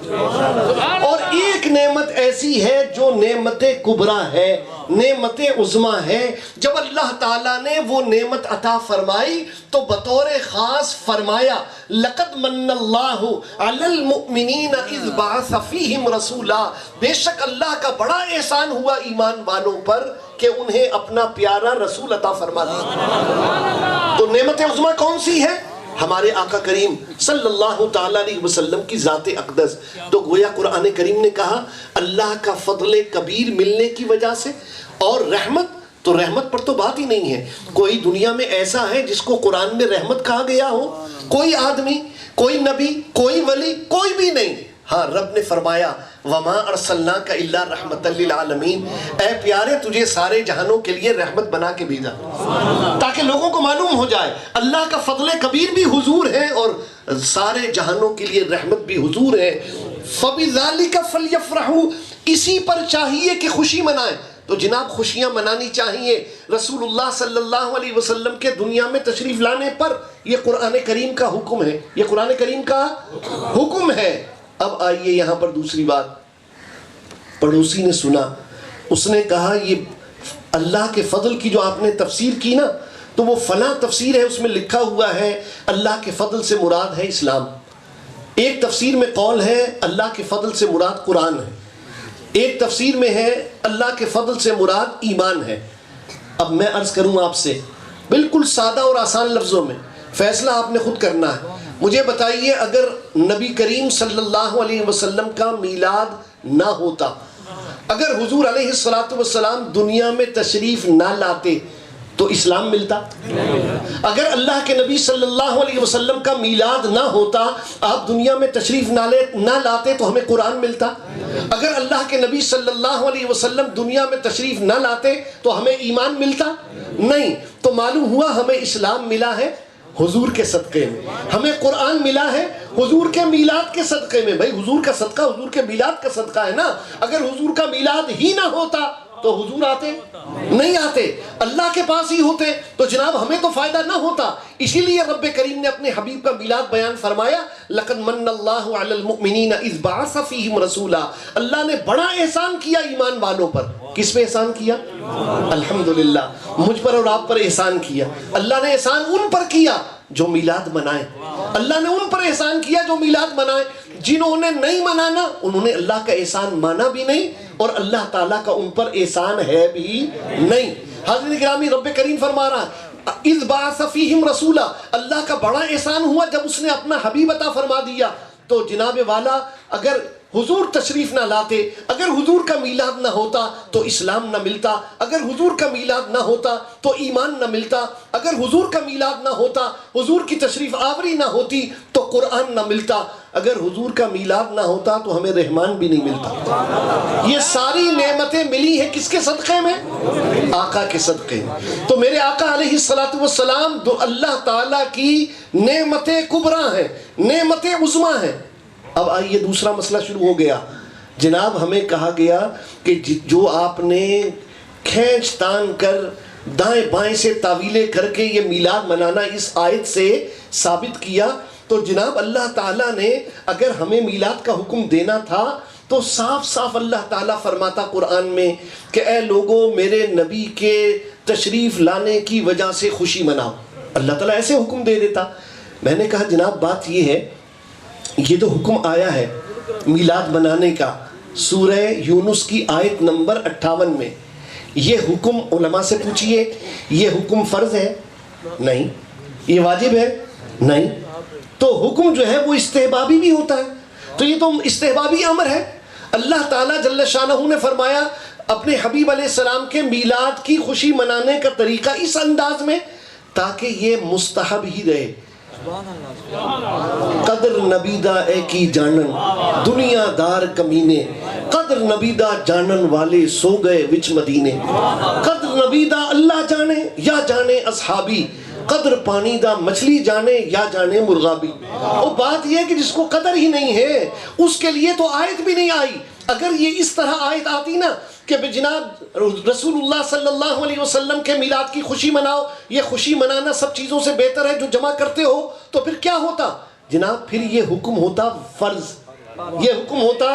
اور ایک نعمت ایسی ہے جو نعمت کبریٰ ہے, نعمت عظمیٰ ہے. جب اللہ تعالیٰ نے وہ نعمت عطا فرمائی تو بطور خاص فرمایا لَقَدْ مَنَّ اللَّهُ عَلَى الْمُؤْمِنِينَ إِذْ بَعَثَ فِيهِمْ رَسُولًا, بے شک اللہ کا بڑا احسان ہوا ایمان والوں پر کہ انہیں اپنا پیارا رسول عطا فرما دیا. تو نعمت عظمیٰ کون سی ہے؟ ہمارے آقا کریم صلی اللہ تعالیٰ علیہ وسلم کی ذات اقدس. تو گویا قرآن کریم نے کہا اللہ کا فضل کبیر ملنے کی وجہ سے, اور رحمت, تو رحمت پر تو بات ہی نہیں ہے. کوئی دنیا میں ایسا ہے جس کو قرآن میں رحمت کہا گیا ہو؟ کوئی آدمی, کوئی نبی, کوئی ولی, کوئی بھی نہیں. ہاں رب نے فرمایا وَمَا أَرْسَلْنَاكَ إِلَّا رَحْمَةً لِلْعَالَمِينَ, اے پیارے تجھے سارے جہانوں کے لیے رحمت بنا کے بھیجا, تاکہ لوگوں کو معلوم ہو جائے اللہ کا فضل کبیر بھی حضور ہے اور سارے جہانوں کے لیے رحمت بھی حضور ہے. فَبِذَالِكَ فَلْيَفْرَحُوا, اسی پر چاہیے کہ خوشی منائیں. تو جناب خوشیاں منانی چاہیے رسول اللہ صلی اللہ علیہ وسلم کے دنیا میں تشریف لانے پر. یہ قرآن کریم کا حکم ہے, یہ قرآن کریم کا حکم ہے. اب آئیے یہاں پر دوسری بات. پڑوسی نے سنا, اس نے کہا یہ اللہ کے فضل کی جو آپ نے تفسیر کی نا, تو وہ فلاں تفسیر ہے, اس میں لکھا ہوا ہے اللہ کے فضل سے مراد ہے اسلام. ایک تفسیر میں قول ہے اللہ کے فضل سے مراد قرآن ہے، ایک تفسیر میں ہے اللہ کے فضل سے مراد ایمان ہے۔ اب میں عرض کروں آپ سے بالکل سادہ اور آسان لفظوں میں، فیصلہ آپ نے خود کرنا ہے۔ مجھے بتائیے اگر نبی کریم صلی اللہ علیہ وسلم کا میلاد نہ ہوتا، اگر حضور علیہ السلام دنیا میں تشریف نہ لاتے تو اسلام ملتا؟ اگر اللہ کے نبی صلی اللہ علیہ وسلم کا میلاد نہ ہوتا، آپ دنیا میں تشریف نہ لاتے تو ہمیں قرآن ملتا؟ اگر اللہ کے نبی صلی اللہ علیہ وسلم دنیا میں تشریف نہ لاتے تو ہمیں ایمان ملتا؟ نہیں۔ تو معلوم ہوا ہمیں اسلام ملا ہے حضور کے صدقے میں، ہمیں قرآن ملا ہے حضور کے میلاد کے صدقے میں۔ بھائی حضور کا صدقہ حضور کے میلاد کا صدقہ ہے نا۔ اگر حضور کا میلاد ہی نہ ہوتا تو حضور آتے نہیں آتے، اللہ کے پاس ہی ہوتے تو جناب ہمیں تو فائدہ نہ ہوتا۔ اسی لیے رب کریم نے اپنے حبیب کا میلاد بیان فرمایا، لَقَدْ مَنَّ اللَّهُ عَلَى الْمُؤْمِنِينَ إِذْ بَعَثَ فِيهِمْ رَسُولًا۔ اللہ نے بڑا احسان کیا ایمان والوں پر۔ کس پہ احسان کیا؟ الحمدللہ مجھ پر اور آپ پر احسان کیا۔ اللہ نے احسان ان پر کیا جو میلاد منائے، اللہ نے ان پر احسان کیا جو میلاد منائے۔ جنہوں نے نہیں منانا انہوں نے اللہ کا احسان مانا بھی نہیں اور اللہ تعالیٰ کا ان پر احسان ہے بھی نہیں۔ حضرت گرامی رب کریم فرما رہا ہے اذ بعث فیہم رسولا، اللہ کا بڑا احسان ہوا جب اس نے اپنا حبیب عطا فرما دیا۔ تو جناب والا اگر حضور تشریف نہ لاتے، اگر حضور کا میلاد نہ ہوتا تو اسلام نہ ملتا، اگر حضور کا میلاد نہ ہوتا تو ایمان نہ ملتا، اگر حضور کا میلاد نہ ہوتا، حضور کی تشریف آوری نہ ہوتی تو قرآن نہ ملتا، اگر حضور کا میلاد نہ ہوتا تو ہمیں رحمان بھی نہیں ملتا۔ یہ ساری نعمتیں ملی ہیں کس کے صدقے میں؟ آقا کے صدقے میں۔ تو میرے آقا علیہ السلام دو اللہ تعالیٰ کی نعمت کبریٰ ہیں، نعمت عظمیٰ ہیں۔ اب آئیے دوسرا مسئلہ شروع ہو گیا۔ جناب ہمیں کہا گیا کہ جو آپ نے کھینچ تان کر دائیں بائیں سے تعویلیں کر کے یہ میلاد منانا اس آیت سے ثابت کیا، تو جناب اللہ تعالیٰ نے اگر ہمیں میلاد کا حکم دینا تھا تو صاف صاف اللہ تعالیٰ فرماتا قرآن میں کہ اے لوگوں میرے نبی کے تشریف لانے کی وجہ سے خوشی مناؤ۔ اللہ تعالیٰ ایسے حکم دے دیتا۔ میں نے کہا جناب بات یہ ہے، یہ تو حکم آیا ہے میلاد منانے کا سورہ یونس کی آیت نمبر 58 میں، یہ حکم علماء سے پوچھئے یہ حکم فرض ہے؟ نہیں۔ یہ واجب ہے؟ نہیں۔ تو حکم جو ہے وہ استحبابی بھی ہوتا ہے، تو یہ تو استحبابی امر ہے۔ اللہ تعالیٰ جل شانہ نے فرمایا اپنے حبیب علیہ السلام کے میلاد کی خوشی منانے کا طریقہ اس انداز میں تاکہ یہ مستحب ہی رہے۔ قدر نبیدہ اے کی جانن دنیا دار کمینے، قدر نبیدہ جانن والے سو گئے وچ مدینے، قدر نبیدہ اللہ جانے یا جانے اصحابی، قدر پانی دا مچھلی جانے یا جانے مرغابی۔ اور بات یہ ہے کہ جس کو قدر ہی نہیں ہے اس کے لیے تو آیت بھی نہیں آئی۔ اگر یہ اس طرح آیت آتی نا کہ جناب رسول اللہ صلی اللہ علیہ وسلم کے میلاد کی خوشی مناؤ، یہ خوشی منانا سب چیزوں سے بہتر ہے جو جمع کرتے ہو، تو پھر کیا ہوتا جناب؟ پھر یہ حکم ہوتا فرض، یہ حکم ہوتا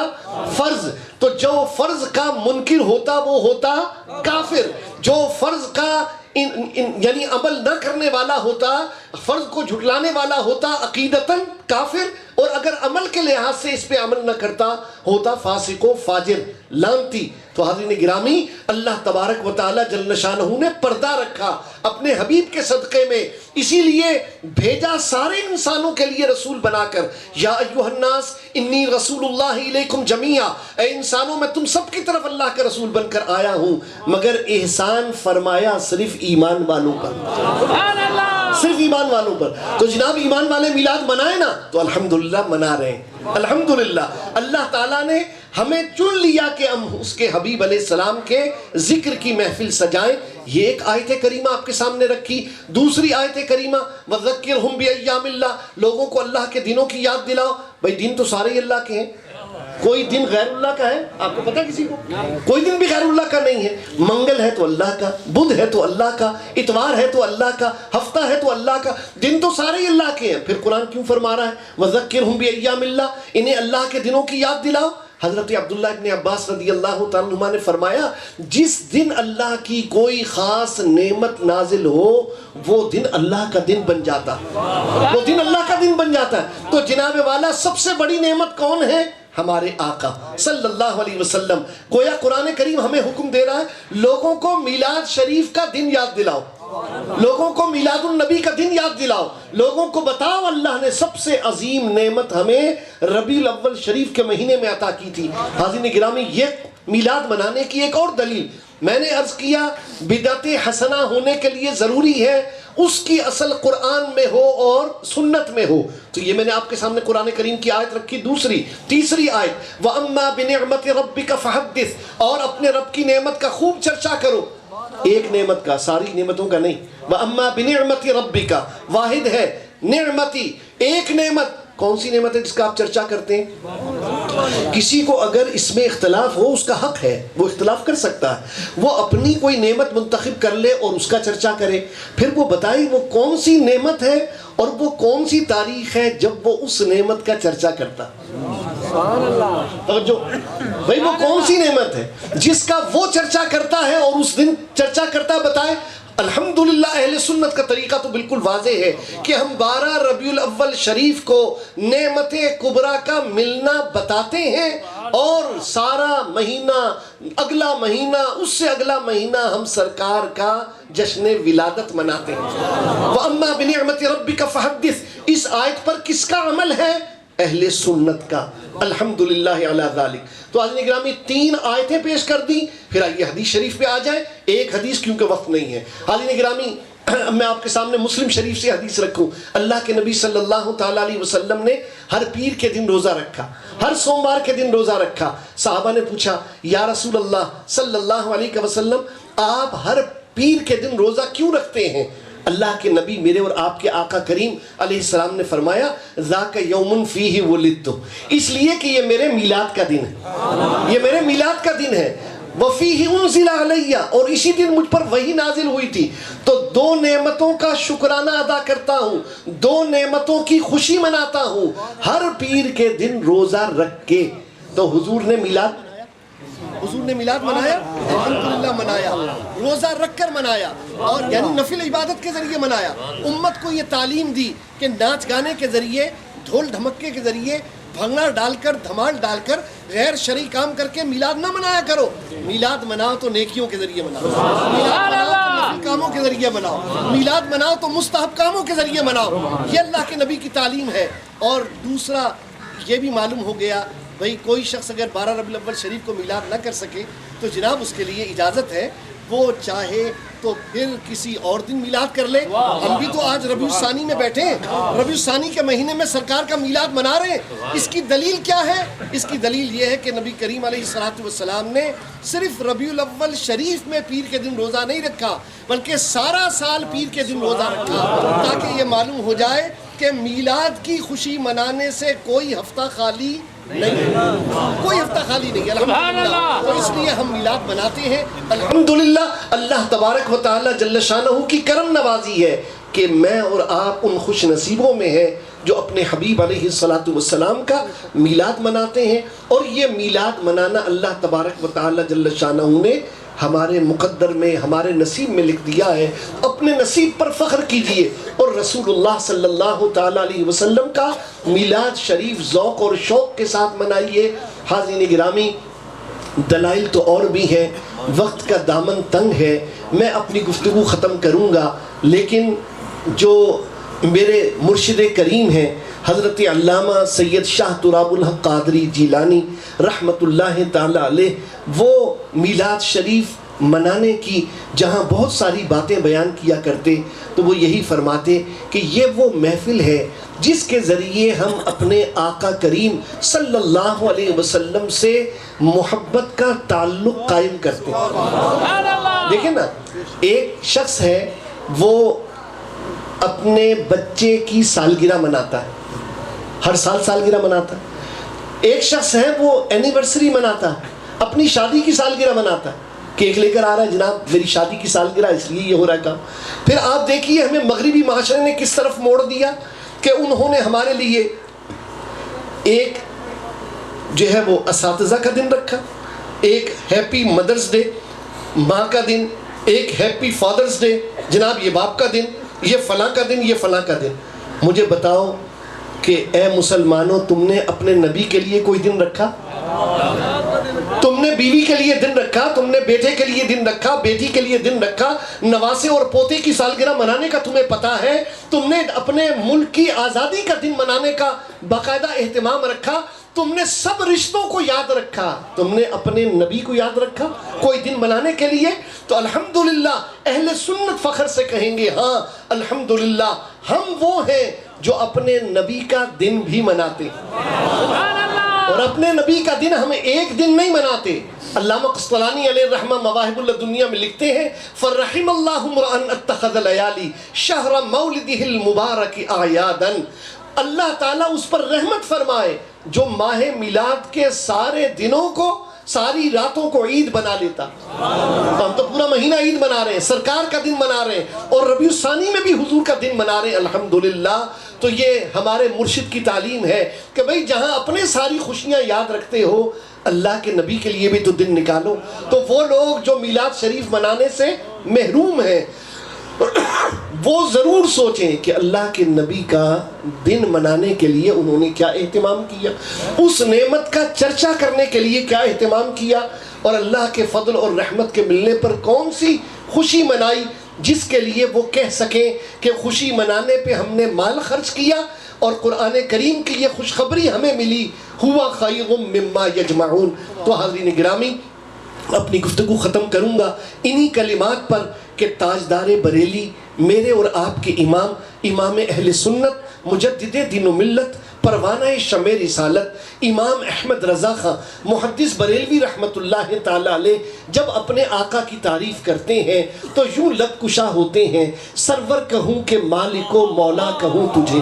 فرض۔ تو جو فرض کا منکر ہوتا وہ ہوتا کافر، جو فرض کا یعنی عمل نہ کرنے والا ہوتا، فرض کو جھٹلانے والا ہوتا عقیدتاً کافر، اور اگر عمل کے لحاظ سے اس پہ عمل نہ کرتا ہوتا فاسق و فاجر لعنتی۔ تو حاضرین گرامی اللہ تبارک و تعالی جل شانہ نے پردہ رکھا اپنے حبیب کے صدقے میں، اسی لیے بھیجا سارے انسانوں کے لیے رسول بنا کر، یا ایھا الناس انی رسول اللہ الیکم جمیعا، اے انسانوں میں تم سب کی طرف اللہ کا رسول بن کر آیا ہوں، مگر احسان فرمایا صرف ایمان والوں پر، سبحان اللہ، صرف ایمان والوں پر۔ تو جناب ایمان والے میلاد منائے نا تو الحمدللہ منا رہے ہیں، الحمدللہ اللہ تعالیٰ نے ہمیں چن لیا کہ ہم اس کے حبیب علیہ السلام کے ذکر کی محفل سجائیں۔ یہ ایک آیت کریمہ آپ کے سامنے رکھی۔ دوسری آیت کریمہ وَذَكِّرْهُمْ بِأَيَّامِ اللَّهِ، لوگوں کو اللہ کے دنوں کی یاد دلاؤ۔ بھائی دن تو سارے ہی اللہ کے ہیں، کوئی دن غیر اللہ کا ہے؟ آپ کو پتہ کسی کو؟ کوئی دن بھی غیر اللہ کا نہیں ہے۔ منگل ہے تو اللہ کا، بدھ ہے تو اللہ کا، اتوار ہے تو اللہ کا، ہفتہ ہے تو اللہ کا، دن تو سارے ہی اللہ کے ہیں۔ پھر قرآن کیوں فرما رہا ہے وَذَكِّرْهُمْ بِأَيَّامِ اللَّهِ، انہیں اللہ کے دنوں کی یاد دلاؤ؟ حضرت عبداللہ ابن عباس رضی اللہ تعالیٰ عنہ نے فرمایا جس دن اللہ کی کوئی خاص نعمت نازل ہو وہ دن اللہ کا دن بن جاتا ہے، وہ دن اللہ کا دن بن جاتا ہے۔ تو جناب والا سب سے بڑی نعمت کون ہے؟ ہمارے آقا صلی اللہ علیہ وسلم۔ گویا قرآن کریم ہمیں حکم دے رہا ہے لوگوں کو میلاد شریف کا دن یاد دلاؤ، لوگوں کو میلاد النبی کا دن یاد دلاؤ، لوگوں کو بتاؤ اللہ نے سب سے عظیم نعمت ہمیں ربیع الاول شریف کے مہینے میں عطا کی تھی۔ حاضرین گرامی، یہ میلاد منانے کی ایک اور دلیل میں نے عرض کیا، بدعت حسنہ ہونے کے لیے ضروری ہے اس کی اصل قرآن میں ہو اور سنت میں ہو۔ تو یہ میں نے آپ کے سامنے قرآن کریم کی آیت رکھی، تیسری آیت، وَأَمَّا بِنِعْمَةِ رَبِّكَ فَحَدِّثْ، اور اپنے رب کی نعمت کا خوب چرچا کرو، ایک نعمت کا، ساری نعمتوں کا نہیں۔ وَأَمَّا بِنِعْمَةِ رَبِّكَ، واحد ہے نعمتی، ایک نعمت، کون سی نعمت ہے جس کا آپ چرچا کرتے ہیں؟ کسی کو اگر اس میں اختلاف ہو اس کا حق ہے، وہ اختلاف کر سکتا ہے، وہ اپنی کوئی نعمت منتخب کر لے اور اس کا چرچا کرے، پھر وہ بتائے وہ کون سی نعمت ہے اور وہ کون سی تاریخ ہے جب وہ اس نعمت کا چرچا کرتا۔ توجہ بھائی، وہ کون سی نعمت ہے جس کا وہ چرچا کرتا ہے اور اس دن چرچا کرتا ہے، بتائے۔ الحمدللہ اہل سنت کا طریقہ تو بالکل واضح ہے کہ ہم 12 ربیع الاول شریف کو نعمت کبریٰ کا ملنا بتاتے ہیں، اور سارا مہینہ، اگلا مہینہ، اس سے اگلا مہینہ ہم سرکار کا جشن ولادت مناتے ہیں۔ وَأَمَّا بِنِعْمَةِ رَبِّكَ فَحَدِّثْ، اس آیت پر کس کا عمل ہے؟ اہل سنت کا، الحمدللہ علی ذالک۔ تو حضرات گرامی 3 آیتیں پیش کر دی، پھر آئیے حدیث شریف پہ آ جائیں، ایک حدیث کیونکہ وقت نہیں ہے۔ حضرات گرامی، میں آپ کے سامنے مسلم شریف سے حدیث رکھوں، اللہ کے نبی صلی اللہ تعالیٰ علیہ وسلم نے ہر پیر کے دن روزہ رکھا، ہر سوموار کے دن روزہ رکھا۔ صحابہ نے پوچھا یا رسول اللہ صلی اللہ علیہ وسلم، آپ ہر پیر کے دن روزہ کیوں رکھتے ہیں؟ اللہ کے نبی میرے اور آپ کے آقا کریم علیہ السلام نے فرمایا ذاک یوم فیہ ولدت، اس لیے کہ یہ میرے میلاد کا دن ہے، یہ میرے میلاد کا دن ہے۔ وفیہ انزل علیہ، اور اسی دن مجھ پر وحی نازل ہوئی تھی، تو 2 نعمتوں کا شکرانہ ادا کرتا ہوں، 2 نعمتوں کی خوشی مناتا ہوں ہر پیر کے دن روزہ رکھ کے۔ تو حضور نے میلاد منایا، الحمدللہ منایا، روزہ رکھ کر منایا، اور یعنی نفل عبادت کے ذریعے منایا۔ امت کو یہ تعلیم دی کہ ناچ گانے کے ذریعے، ڈھول دھمکے کے ذریعے، بھنگڑا ڈال کر، دھمال ڈال کر، غیر شرعی کام کر کے میلاد نہ منایا کرو۔ میلاد مناؤ تو نیکیوں کے ذریعے مناؤ، میلاد مناؤ تو نفل کاموں کے ذریعے مناؤ، میلاد مناؤ تو مستحب کاموں کے ذریعے مناؤ۔ یہ اللہ کے نبی کی تعلیم ہے۔ اور دوسرا یہ بھی معلوم ہو گیا بھئی کوئی شخص اگر 12 ربیع الاول شریف کو میلاد نہ کر سکے تو جناب اس کے لیے اجازت ہے، وہ چاہے تو پھر کسی اور دن میلاد کر لے۔ ہم بھی تو آج ربیع الثانی میں بیٹھے ہیں، ربیع الثانی کے مہینے میں سرکار کا میلاد منا رہے ہیں۔ اس کی دلیل کیا ہے؟ اس کی دلیل یہ ہے کہ نبی کریم علیہ السلام نے صرف ربیع الاول شریف میں پیر کے دن روزہ نہیں رکھا، بلکہ سارا سال پیر کے دن روزہ رکھا، تاکہ یہ معلوم ہو جائے کہ میلاد کی خوشی منانے سے کوئی ہفتہ خالی نہیں، کوئی ہفتہ خالی نہیں، الحمدللہ۔ تو اس لیے ہم میلاد مناتے ہیں الحمدللہ۔ اللہ تبارک و تعالی جل شانہ کی کرم نوازی ہے کہ میں اور آپ ان خوش نصیبوں میں ہیں جو اپنے حبیب علیہ السلام کا میلاد مناتے ہیں۔ اور یہ میلاد منانا اللہ تبارک و تعالی جل شانہ نے ہمارے مقدر میں، ہمارے نصیب میں لکھ دیا ہے۔ اپنے نصیب پر فخر کیجئے اور رسول اللہ صلی اللہ تعالیٰ علیہ وسلم کا میلاد شریف ذوق اور شوق کے ساتھ منائیے۔ حاضرین گرامی، دلائل تو اور بھی ہیں، وقت کا دامن تنگ ہے، میں اپنی گفتگو ختم کروں گا، لیکن جو میرے مرشد کریم ہیں حضرت علامہ سید شاہ تراب الحق قادری جیلانی رحمت اللہ تعالی علیہ، وہ میلاد شریف منانے کی جہاں بہت ساری باتیں بیان کیا کرتے تو وہ یہی فرماتے کہ یہ وہ محفل ہے جس کے ذریعے ہم اپنے آقا کریم صلی اللہ علیہ وسلم سے محبت کا تعلق قائم کرتے ہیں۔ دیکھیں نا، ایک شخص ہے وہ اپنے بچے کی سالگرہ مناتا ہے، ہر سال سالگرہ مناتا ہے۔ ایک شخص ہے وہ اینیورسری مناتا ہے، اپنی شادی کی سالگرہ مناتا ہے، کیک لے کر آ رہا ہے، جناب میری شادی کی سالگرہ اس لیے یہ ہو رہا ہے کام۔ پھر آپ دیکھیے ہمیں مغربی معاشرے نے کس طرف موڑ دیا کہ انہوں نے ہمارے لیے ایک جو ہے وہ اساتذہ کا دن رکھا، ایک ہیپی مدرز ڈے ماں کا دن، ایک ہیپی فادرز ڈے جناب یہ باپ کا دن، یہ فلاں کا دن، یہ فلاں کا دن. مجھے بتاؤ کہ اے مسلمانوں، تم نے اپنے نبی کے لیے کوئی دن رکھا؟ تم نے بیوی کے لیے دن رکھا، تم نے بیٹے کے لیے دن رکھا، بیٹی کے لیے دن رکھا، نواسے اور پوتے کی سالگرہ منانے کا تمہیں پتا ہے، تم نے اپنے ملک کی آزادی کا دن منانے کا باقاعدہ اہتمام رکھا، تم نے سب رشتوں کو یاد رکھا، تم نے اپنے نبی کو یاد رکھا کوئی دن منانے کے لیے. تو الحمدللہ اہل سنت فخر سے کہیں گے ہاں الحمدللہ ہم وہ ہیں جو اپنے نبی کا دن بھی مناتے ہیں. اور اپنے نبی کا دن ہم ایک دن نہیں مناتے. علامہ قسطلانی علیہ الرحمہ مواہب الدنیا میں لکھتے ہیں فرحم اللہ امرأن اتخذ لیالی شہر مولدہ المبارک اعیادا. اللہ تعالیٰ اس پر رحمت فرمائے جو ماہ میلاد کے سارے دنوں کو، ساری راتوں کو عید بنا لیتا. ہم تو پورا مہینہ عید منا رہے ہیں، سرکار کا دن منا رہے ہیں، اور ربیع الثانی میں بھی حضور کا دن منا رہے ہیں الحمدللہ. تو یہ ہمارے مرشد کی تعلیم ہے کہ بھئی جہاں اپنے ساری خوشیاں یاد رکھتے ہو اللہ کے نبی کے لیے بھی تو دن نکالو. تو وہ لوگ جو میلاد شریف منانے سے محروم ہیں وہ ضرور سوچیں کہ اللہ کے نبی کا دن منانے کے لیے انہوں نے کیا اہتمام کیا، اس نعمت کا چرچا کرنے کے لیے کیا اہتمام کیا، اور اللہ کے فضل اور رحمت کے ملنے پر کون سی خوشی منائی جس کے لیے وہ کہہ سکیں کہ خوشی منانے پہ ہم نے مال خرچ کیا اور قرآن کریم کی یہ خوشخبری ہمیں ملی ہوا خیر مما یجمعون. تو حاضرین گرامی اپنی گفتگو ختم کروں گا انہی کلمات پر کہ تاجدار بریلی میرے اور آپ کے امام، امام اہل سنت، مجدد دین و ملت، پروانہ شمع رسالت امام احمد رضا خان محدث بریلوی رحمت اللہ تعالیٰ علیہ جب اپنے آقا کی تعریف کرتے ہیں تو یوں لب کشا ہوتے ہیں. سرور کہوں کہ مالک و مولا کہوں تجھے،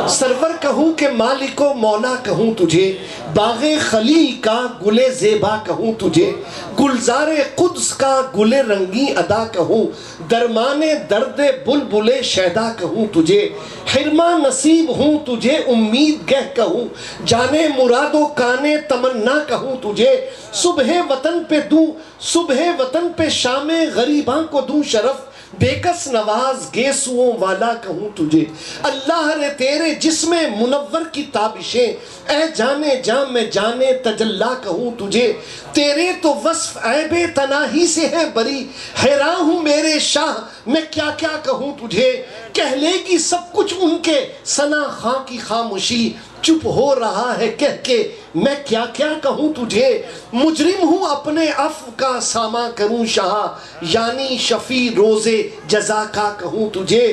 سرور کہوں کہ مالک و مولا کہوں تجھے، باغ خلیل کا گل زیبا کہوں تجھے، گلزار قدس کا گل رنگی ادا کہوں، درمان درد بلبل شیدا کہوں تجھے، حرمہ نصیب ہوں تجھے امید گہ کہوں، جانے مراد و کانے تمنا کہوں تجھے، صبح وطن پہ دوں، صبح وطن پہ شام غریباں کو دوں شرف، بے کس نواز گیسوؤں والا کہوں تجھے. اللہ نے تیرے جسم منور کی تابشیں اے جانے جاں میں جانے تجلا کہوں تجھے، تیرے تو وصف عیب تناہی سے ہے بری، حیران ہوں میرے شاہ میں کیا کیا کہوں تجھے. کہہ لے گی سب کچھ ان کے ثنا خاں کی خاموشی، چپ ہو رہا ہے کہہ کے میں کیا کیا کہوں تجھے. مجرم ہوں اپنے عفو کا ساماں کروں شاہ، یعنی شفیع روز جزا کا کہوں تجھے.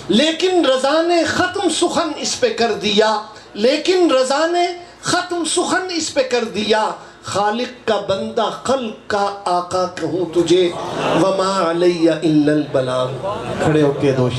لیکن رضا نے ختم سخن اس پہ کر دیا، لیکن رضا نے ختم سخن اس پہ کر دیا، خالق کا بندہ خلق کا آقا کہوں تجھے. وما علی الا البلاغ. کھڑے ہو کے دو